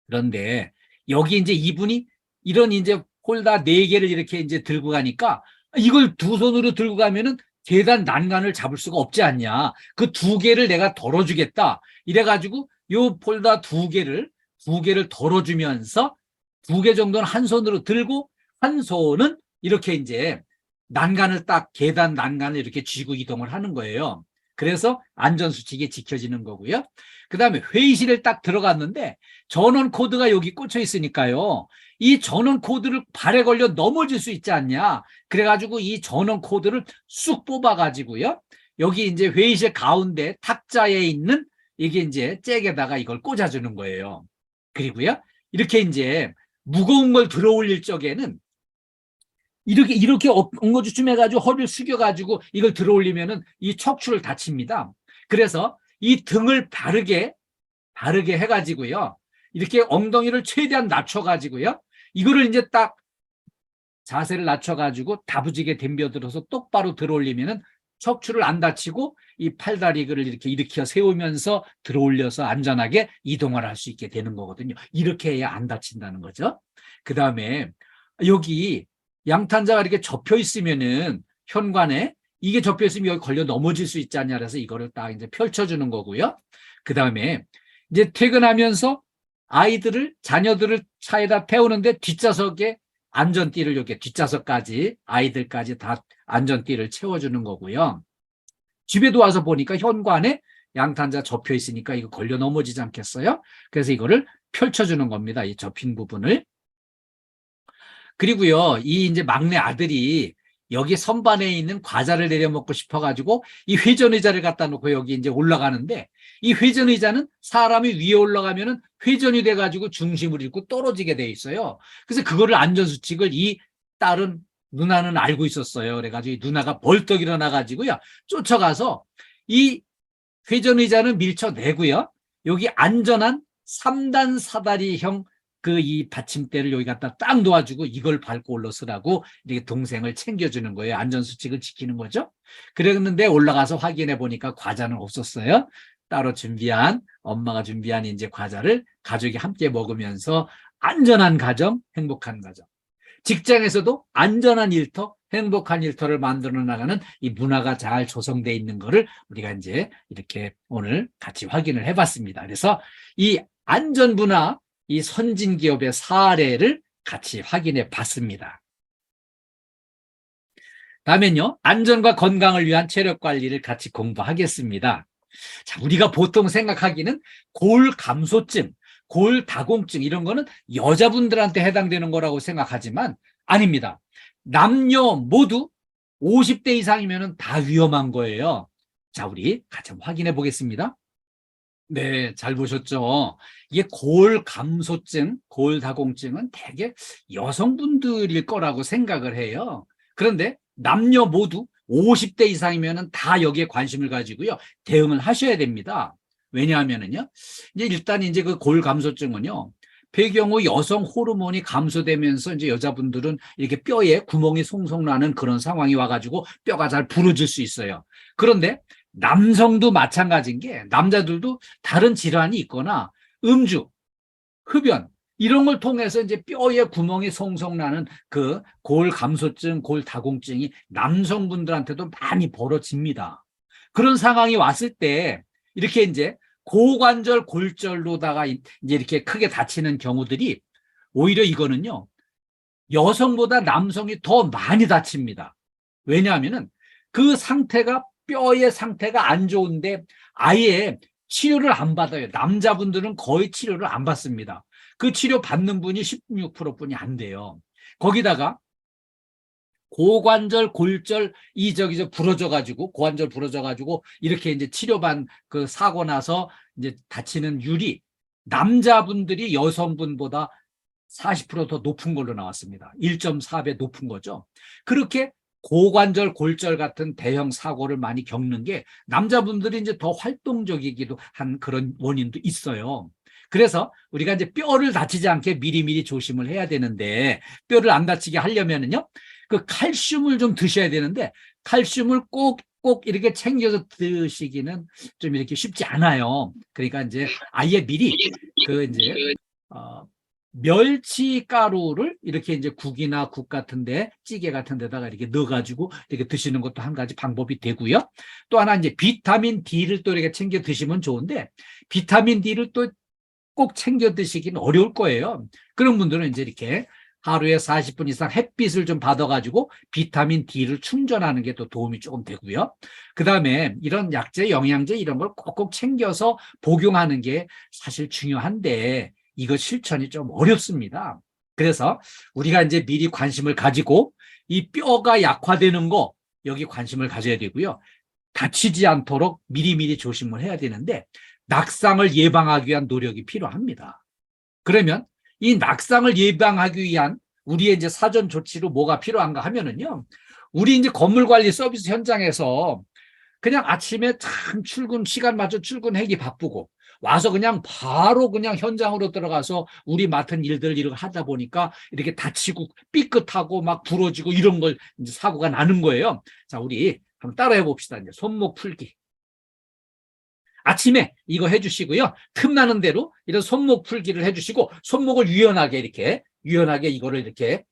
그런데 여기 이제 이분이 이런 이제 홀다 4개를 이렇게 이제 들고 가니까 이걸 두 손으로 들고 가면은 계단 난간을 잡을 수가 없지 않냐. 그 2개를 내가 덜어주겠다. 이래가지고 요 폴더 2개를 덜어주면서 2개 정도는 한 손으로 들고 한 손은 이렇게 이제 난간을 딱 계단 난간을 이렇게 쥐고 이동을 하는 거예요. 그래서 안전수칙이 지켜지는 거고요. 그 다음에 회의실에 딱 들어갔는데 전원 코드가 여기 꽂혀 있으니까요. 이 전원 코드를 발에 걸려 넘어질 수 있지 않냐. 그래가지고 이 전원 코드를 쑥 뽑아가지고요. 여기 이제 회의실 가운데 탁자에 있는 이게 이제 잭에다가 이걸 꽂아주는 거예요. 그리고요. 이렇게 이제 무거운 걸 들어 올릴 적에는 이렇게 엉거주춤 해가지고 허리를 숙여가지고 이걸 들어 올리면은 이 척추를 다칩니다. 그래서 이 등을 바르게 해가지고요. 이렇게 엉덩이를 최대한 낮춰가지고요. 이거를 이제 딱 자세를 낮춰가지고 다부지게 덤벼들어서 똑바로 들어 올리면은 척추를 안 다치고 이 팔다리를 이렇게 일으켜 세우면서 들어 올려서 안전하게 이동을 할 수 있게 되는 거거든요. 이렇게 해야 안 다친다는 거죠. 그 다음에 여기 양탄자가 이렇게 접혀 있으면은 현관에 이게 접혀 있으면 여기 걸려 넘어질 수 있지 않냐 그래서 이거를 딱 이제 펼쳐주는 거고요. 그 다음에 이제 퇴근하면서 자녀들을 차에다 태우는데 뒷좌석에 안전띠를 이렇게 뒷좌석까지 아이들까지 다 안전띠를 채워주는 거고요. 집에도 와서 보니까 현관에 양탄자 접혀 있으니까 이거 걸려 넘어지지 않겠어요? 그래서 이거를 펼쳐주는 겁니다. 이 접힌 부분을. 그리고요, 이 이제 막내 아들이 여기 선반에 있는 과자를 내려 먹고 싶어가지고 이 회전의자를 갖다 놓고 여기 이제 올라가는데 이 회전의자는 사람이 위에 올라가면은 회전이 돼가지고 중심을 잃고 떨어지게 돼 있어요. 그래서 그거를 안전수칙을 이 딸은 누나는 알고 있었어요. 그래가지고 이 누나가 벌떡 일어나가지고요. 쫓아가서 이 회전의자는 밀쳐내고요. 여기 안전한 3단 사다리형 그 이 받침대를 여기 갖다 딱 놓아주고 이걸 밟고 올라서라고 이렇게 동생을 챙겨주는 거예요. 안전수칙을 지키는 거죠. 그랬는데 올라가서 확인해 보니까 과자는 없었어요. 따로 준비한, 엄마가 준비한 이제 과자를 가족이 함께 먹으면서 안전한 가정, 행복한 가정. 직장에서도 안전한 일터, 행복한 일터를 만들어 나가는 이 문화가 잘 조성되어 있는 거를 우리가 이제 이렇게 오늘 같이 확인을 해봤습니다. 그래서 이 안전 문화, 이 선진 기업의 사례를 같이 확인해 봤습니다. 다음엔요, 안전과 건강을 위한 체력 관리를 같이 공부하겠습니다. 자, 우리가 보통 생각하기는 골감소증, 골다공증 이런 거는 여자분들한테 해당되는 거라고 생각하지만 아닙니다. 남녀 모두 50대 이상이면 다 위험한 거예요. 자, 우리 같이 한번 확인해 보겠습니다. 네, 잘 보셨죠? 이게 골감소증, 골다공증은 대개 여성분들일 거라고 생각을 해요. 그런데 남녀 모두 50대 이상이면 다 여기에 관심을 가지고요. 대응을 하셔야 됩니다. 왜냐하면은요. 이제 일단 이제 그 골감소증은요. 배경의 여성 호르몬이 감소되면서 이제 여자분들은 이렇게 뼈에 구멍이 송송 나는 그런 상황이 와가지고 뼈가 잘 부러질 수 있어요. 그런데 남성도 마찬가지인 게 남자들도 다른 질환이 있거나 음주, 흡연 이런 걸 통해서 이제 뼈에 구멍이 송송 나는 그 골감소증, 골다공증이 남성분들한테도 많이 벌어집니다. 그런 상황이 왔을 때 이렇게 이제 고관절 골절로다가 이제 이렇게 크게 다치는 경우들이 오히려 이거는요, 여성보다 남성이 더 많이 다칩니다. 왜냐하면은 그 상태가 뼈의 상태가 안 좋은데 아예 치료를 안 받아요. 남자분들은 거의 치료를 안 받습니다. 그 치료 받는 분이 16%뿐이 안 돼요. 거기다가 고관절, 골절, 저기 부러져가지고, 고관절 부러져가지고, 이렇게 이제 치료받은 그 사고 나서 이제 다치는 율이 남자분들이 여성분보다 40%더 높은 걸로 나왔습니다. 1.4배 높은 거죠. 그렇게 고관절, 골절 같은 대형 사고를 많이 겪는 게 남자분들이 이제 더 활동적이기도 한 그런 원인도 있어요. 그래서 우리가 이제 뼈를 다치지 않게 미리미리 조심을 해야 되는데, 뼈를 안 다치게 하려면은요, 그 칼슘을 좀 드셔야 되는데, 칼슘을 꼭 이렇게 챙겨서 드시기는 좀 이렇게 쉽지 않아요. 그러니까 이제 아예 미리 그 이제 멸치 가루를 이렇게 이제 국이나 국 같은데 찌개 같은 데다가 이렇게 넣어가지고 이렇게 드시는 것도 한 가지 방법이 되고요. 또 하나 이제 비타민 D를 또 이렇게 챙겨 드시면 좋은데, 비타민 D를 또 꼭 챙겨 드시기는 어려울 거예요. 그런 분들은 이제 이렇게 하루에 40분 이상 햇빛을 좀 받아가지고 비타민 D를 충전하는 게 또 도움이 조금 되고요. 그 다음에 이런 약재, 영양제 이런 걸 꼭꼭 챙겨서 복용하는 게 사실 중요한데 이거 실천이 좀 어렵습니다. 그래서 우리가 이제 미리 관심을 가지고 이 뼈가 약화되는 거 여기 관심을 가져야 되고요. 다치지 않도록 미리미리 조심을 해야 되는데 낙상을 예방하기 위한 노력이 필요합니다. 그러면 이 낙상을 예방하기 위한 우리의 이제 사전 조치로 뭐가 필요한가 하면은요, 우리 이제 건물 관리 서비스 현장에서 그냥 아침에 참 출근 시간 맞춰 출근하기 바쁘고 와서 그냥 바로 그냥 현장으로 들어가서 우리 맡은 일들 이렇게 하다 보니까 이렇게 다치고 삐끗하고 막 부러지고 이런 걸 이제 사고가 나는 거예요. 자, 우리 한번 따라해 봅시다. 이제 손목 풀기. 아침에 이거 해주시고요. 틈나는 대로 이런 손목 풀기를 해주시고 손목을 유연하게 이거를 이렇게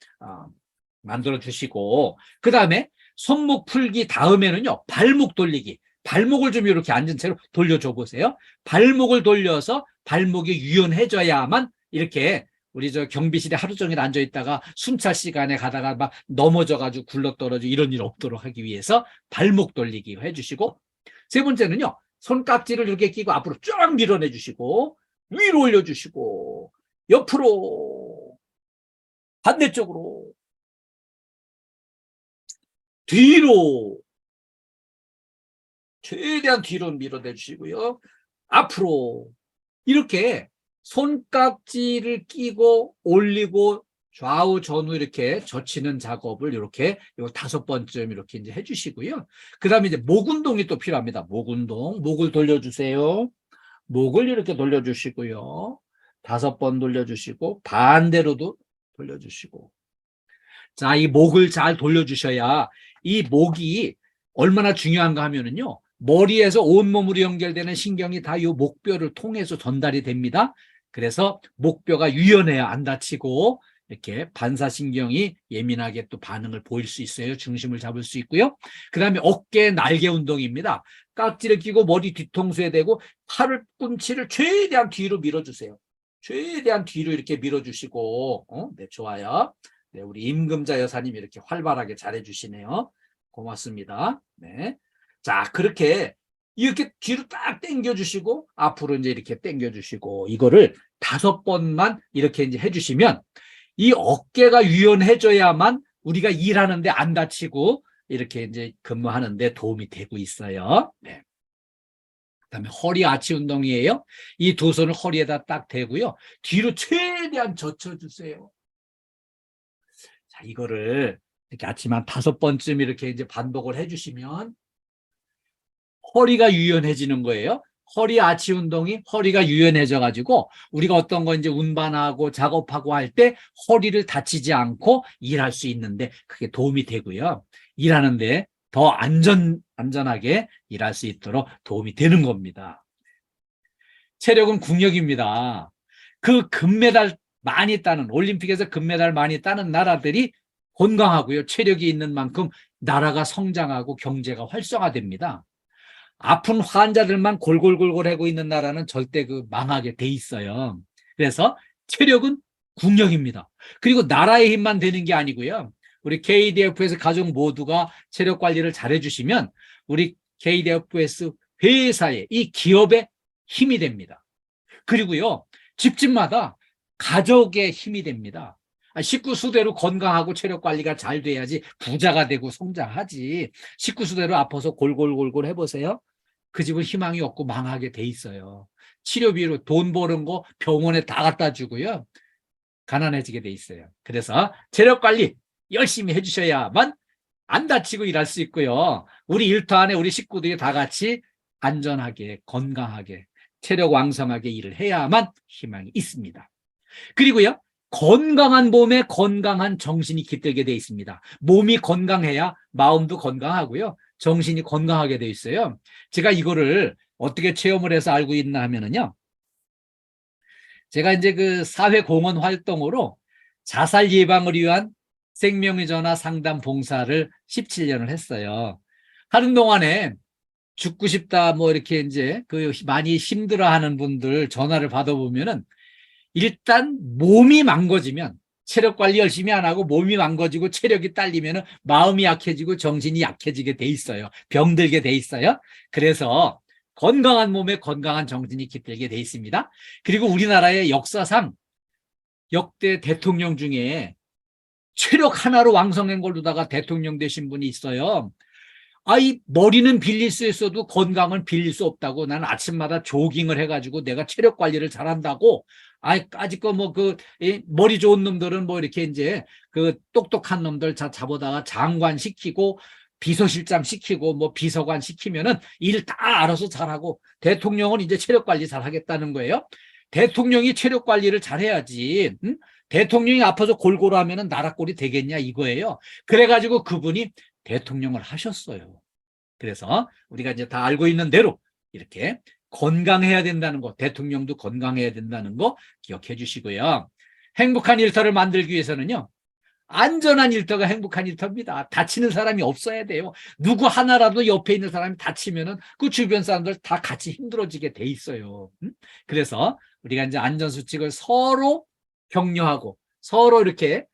만들어 주시고, 그 다음에 손목 풀기 다음에는요, 발목 돌리기. 발목을 좀 이렇게 앉은 채로 돌려줘 보세요. 발목을 돌려서 발목이 유연해져야만 이렇게 우리 저 경비실에 하루 종일 앉아 있다가 순찰 시간에 가다가 막 넘어져가지고 굴러떨어지고 이런 일 없도록 하기 위해서 발목 돌리기 해주시고, 세 번째는요, 손깍지를 이렇게 끼고 앞으로 쫙 밀어내 주시고 위로 올려주시고 옆으로 반대쪽으로 뒤로 최대한 뒤로 밀어내 주시고요. 앞으로 이렇게 손깍지를 끼고 올리고 좌우 전후 이렇게 젖히는 작업을 이렇게 5번쯤 이렇게 이제 해주시고요. 그 다음에 이제 목 운동이 또 필요합니다. 목 운동, 목을 돌려주세요. 목을 이렇게 돌려주시고요. 5번 돌려주시고 반대로도 돌려주시고. 자, 이 목을 잘 돌려주셔야 이 목이 얼마나 중요한가 하면은요. 머리에서 온몸으로 연결되는 신경이 다 이 목뼈를 통해서 전달이 됩니다. 그래서 목뼈가 유연해야 안 다치고 이렇게 반사신경이 예민하게 또 반응을 보일 수 있어요. 중심을 잡을 수 있고요. 그 다음에 어깨 날개 운동입니다. 깍지를 끼고 머리 뒤통수에 대고 팔꿈치를 최대한 뒤로 밀어주세요. 최대한 뒤로 이렇게 밀어주시고, 네, 좋아요. 네, 우리 임금자 여사님 이렇게 활발하게 잘해주시네요. 고맙습니다. 네. 자, 그렇게 이렇게 뒤로 딱 당겨주시고, 앞으로 이제 이렇게 당겨주시고, 이거를 5번만 이렇게 이제 해주시면, 이 어깨가 유연해져야만 우리가 일하는데 안 다치고, 이렇게 이제 근무하는데 도움이 되고 있어요. 네. 그다음에 허리 아치 운동이에요. 이 두 손을 허리에다 딱 대고요. 뒤로 최대한 젖혀주세요. 자, 이거를 이렇게 아침 한 5번쯤 이렇게 이제 반복을 해주시면 허리가 유연해지는 거예요. 허리 아치 운동이 허리가 유연해져 가지고 우리가 어떤 거 이제 운반하고 작업하고 할 때 허리를 다치지 않고 일할 수 있는데 그게 도움이 되고요. 일하는데 더 안전하게 일할 수 있도록 도움이 되는 겁니다. 체력은 국력입니다. 그 금메달 많이 따는, 올림픽에서 금메달 많이 따는 나라들이 건강하고요. 체력이 있는 만큼 나라가 성장하고 경제가 활성화됩니다. 아픈 환자들만 골골골골 하고 있는 나라는 절대 망하게 돼 있어요. 그래서 체력은 국력입니다. 그리고 나라의 힘만 되는 게 아니고요. 우리 KDFS 가족 모두가 체력 관리를 잘 해주시면 우리 KDFS 회사의 이 기업의 힘이 됩니다. 그리고요, 집집마다 가족의 힘이 됩니다. 식구 수대로 건강하고 체력 관리가 잘 돼야지 부자가 되고 성장하지. 식구 수대로 아파서 골골골골 해보세요. 그 집은 희망이 없고 망하게 돼 있어요. 치료비로 돈 버는 거 병원에 다 갖다 주고요. 가난해지게 돼 있어요. 그래서 체력 관리 열심히 해주셔야만 안 다치고 일할 수 있고요. 우리 일터 안에 우리 식구들이 다 같이 안전하게 건강하게 체력 왕성하게 일을 해야만 희망이 있습니다. 그리고요, 건강한 몸에 건강한 정신이 깃들게 돼 있습니다. 몸이 건강해야 마음도 건강하고요. 정신이 건강하게 돼 있어요. 제가 이거를 어떻게 체험을 해서 알고 있나 하면은요. 제가 이제 그 사회공헌 활동으로 자살 예방을 위한 생명의 전화 상담 봉사를 17년을 했어요. 하는 동안에 죽고 싶다 뭐 이렇게 이제 많이 힘들어하는 분들 전화를 받아보면은 일단 몸이 망가지면 체력 관리 열심히 안 하고 몸이 망가지고 체력이 딸리면 마음이 약해지고 정신이 약해지게 돼 있어요. 병들게 돼 있어요. 그래서 건강한 몸에 건강한 정신이 깃들게 돼 있습니다. 그리고 우리나라의 역사상 역대 대통령 중에 체력 하나로 왕성한 걸로다가 대통령 되신 분이 있어요. 이 머리는 빌릴 수 있어도 건강은 빌릴 수 없다고. 나는 아침마다 조깅을 해가지고 내가 체력 관리를 잘한다고. 아직 머리 좋은 놈들은 뭐 이렇게 이제 똑똑한 놈들 잡아다가 장관 시키고 비서실장 시키고 뭐 비서관 시키면은 일 다 알아서 잘하고 대통령은 이제 체력 관리 잘하겠다는 거예요. 대통령이 체력 관리를 잘해야지. 응? 대통령이 아파서 골고루 하면은 나라 꼴이 되겠냐 이거예요. 그래가지고 그분이 대통령을 하셨어요. 그래서 우리가 이제 다 알고 있는 대로 이렇게 건강해야 된다는 거, 대통령도 건강해야 된다는 거 기억해 주시고요. 행복한 일터를 만들기 위해서는요. 안전한 일터가 행복한 일터입니다. 다치는 사람이 없어야 돼요. 누구 하나라도 옆에 있는 사람이 다치면은 그 주변 사람들 다 같이 힘들어지게 돼 있어요. 그래서 우리가 이제 안전수칙을 서로 격려하고 서로 이렇게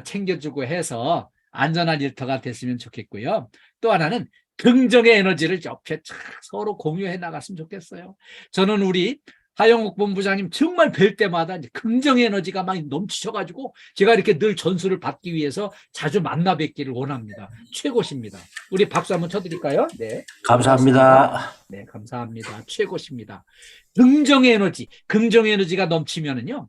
챙겨주고 해서 안전한 일터가 됐으면 좋겠고요. 또 하나는 긍정의 에너지를 옆에 서로 공유해 나갔으면 좋겠어요. 저는 우리 하영욱 본부장님 정말 뵐 때마다 이제 긍정의 에너지가 막 넘치셔가지고 제가 이렇게 늘 전수를 받기 위해서 자주 만나 뵙기를 원합니다. 최고십니다. 우리 박수 한번 쳐드릴까요? 네. 감사합니다. 네, 감사합니다. 최고십니다. 긍정의 에너지가 넘치면은요.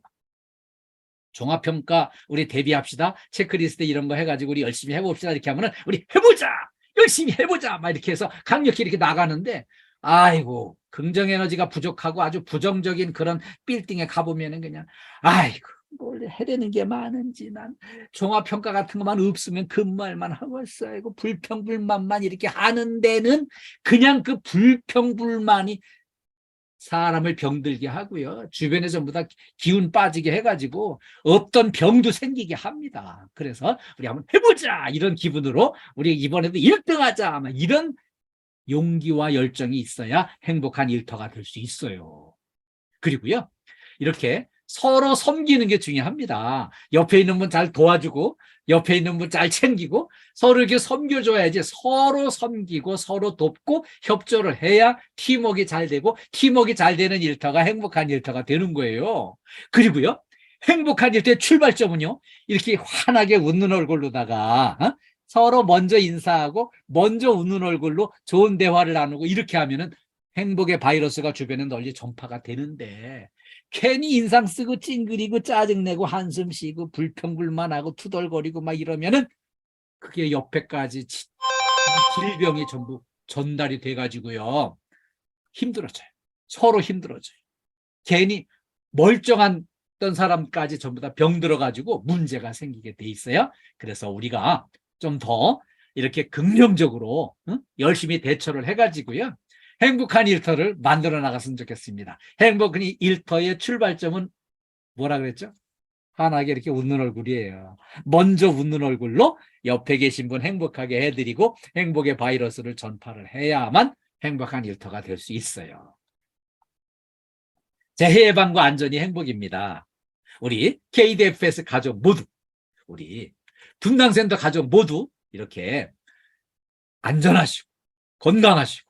종합평가 우리 대비합시다. 체크리스트 이런 거 해가지고 우리 열심히 해봅시다. 이렇게 하면은 우리 해보자! 열심히 해보자! 막 이렇게 해서 강력히 이렇게 나가는데 아이고, 긍정 에너지가 부족하고 아주 부정적인 그런 빌딩에 가보면은 그냥, 아이고, 뭘 해내는 게 많은지, 난 종합평가 같은 것만 없으면 그 말만 하고 있어. 아이고, 불평불만만 이렇게 하는 데는 그냥 그 불평불만이 사람을 병들게 하고요. 주변에 전부 다 기운 빠지게 해가지고 어떤 병도 생기게 합니다. 그래서 우리 한번 해보자! 이런 기분으로 우리 이번에도 1등 하자! 이런 용기와 열정이 있어야 행복한 일터가 될 수 있어요. 그리고요, 이렇게 서로 섬기는 게 중요합니다. 옆에 있는 분 잘 도와주고, 옆에 있는 분 잘 챙기고, 서로 이렇게 섬겨줘야지. 서로 섬기고, 서로 돕고, 협조를 해야 팀워크가 잘 되고, 팀워크가 잘 되는 일터가 행복한 일터가 되는 거예요. 그리고요, 행복한 일터의 출발점은요, 이렇게 환하게 웃는 얼굴로다가, 서로 먼저 인사하고 먼저 웃는 얼굴로 좋은 대화를 나누고 이렇게 하면은 행복의 바이러스가 주변에 널리 전파가 되는데, 괜히 인상 쓰고 찡그리고 짜증내고 한숨 쉬고 불평불만하고 투덜거리고 막 이러면은 그게 옆에까지 질병이 전부 전달이 돼가지고요, 힘들어져요. 서로 힘들어져요. 괜히 멀쩡한 사람까지 전부 다 병들어가지고 문제가 생기게 돼 있어요. 그래서 우리가 좀 더 이렇게 긍정적으로 열심히 대처를 해가지고요, 행복한 일터를 만들어 나갔으면 좋겠습니다. 행복한 일터의 출발점은 뭐라 그랬죠? 환하게 이렇게 웃는 얼굴이에요. 먼저 웃는 얼굴로 옆에 계신 분 행복하게 해드리고 행복의 바이러스를 전파를 해야만 행복한 일터가 될 수 있어요. 재해 예방과 안전이 행복입니다. 우리 KDFS 가족 모두, 우리 분당센터 가족 모두 이렇게 안전하시고 건강하시고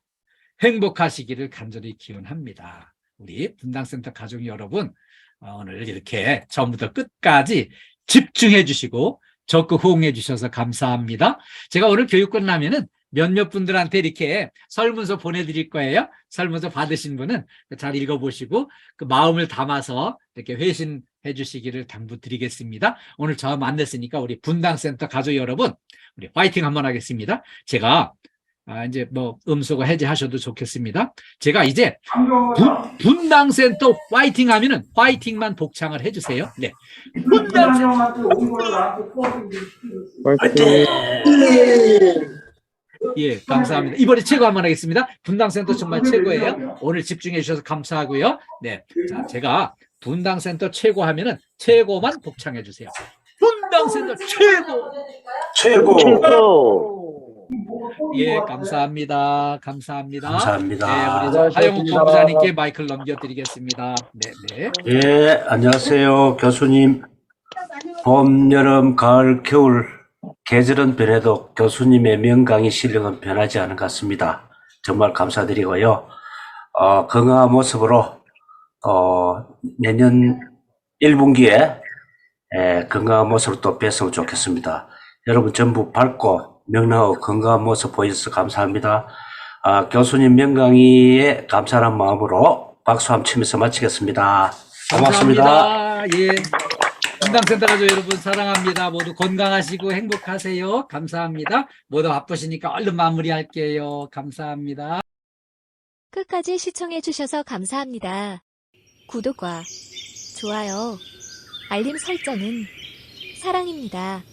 행복하시기를 간절히 기원합니다. 우리 분당센터 가족 여러분, 오늘 이렇게 처음부터 끝까지 집중해 주시고 적극 호응해 주셔서 감사합니다. 제가 오늘 교육 끝나면은 몇몇 분들한테 이렇게 설문서 보내드릴 거예요. 설문서 받으신 분은 잘 읽어보시고 그 마음을 담아서 이렇게 회신해 주시기를 당부드리겠습니다. 오늘 처음 만났으니까 우리 분당센터 가족 여러분, 우리 화이팅 한번 하겠습니다. 제가 이제 뭐 음소거 해제하셔도 좋겠습니다. 제가 이제 분당센터 화이팅 하면은 화이팅만 복창을 해주세요. 네. 분당센터 화이팅! 예, 감사합니다. 이번에 최고 한번 하겠습니다. 분당센터 정말 최고예요. 오늘 집중해 주셔서 감사하고요. 네, 자, 제가 분당센터 최고 하면은 최고만 복창해 주세요. 분당센터 최고! 최고! 예, 감사합니다. 감사합니다. 감사합니다. 네, 우리 하영욱 본부장님께 마이크를 넘겨드리겠습니다. 네, 네. 예, 안녕하세요, 교수님. 봄, 여름, 가을, 겨울 계절은 변해도 교수님의 명강의 실력은 변하지 않은 것 같습니다. 정말 감사드리고요. 건강한 모습으로 내년 1분기에 건강한 모습으로 또 뵀으면 좋겠습니다. 여러분 전부 밝고 명랑하고 건강한 모습 보여주셔서 감사합니다. 교수님 명강의에 감사한 마음으로 박수 한번 치면서 마치겠습니다. 고맙습니다. 감사합니다. 예. 분당센터 가족 여러분 사랑합니다. 모두 건강하시고 행복하세요. 감사합니다. 모두 바쁘시니까 얼른 마무리할게요. 감사합니다. 끝까지 시청해주셔서 감사합니다. 구독과 좋아요, 알림 설정은 사랑입니다.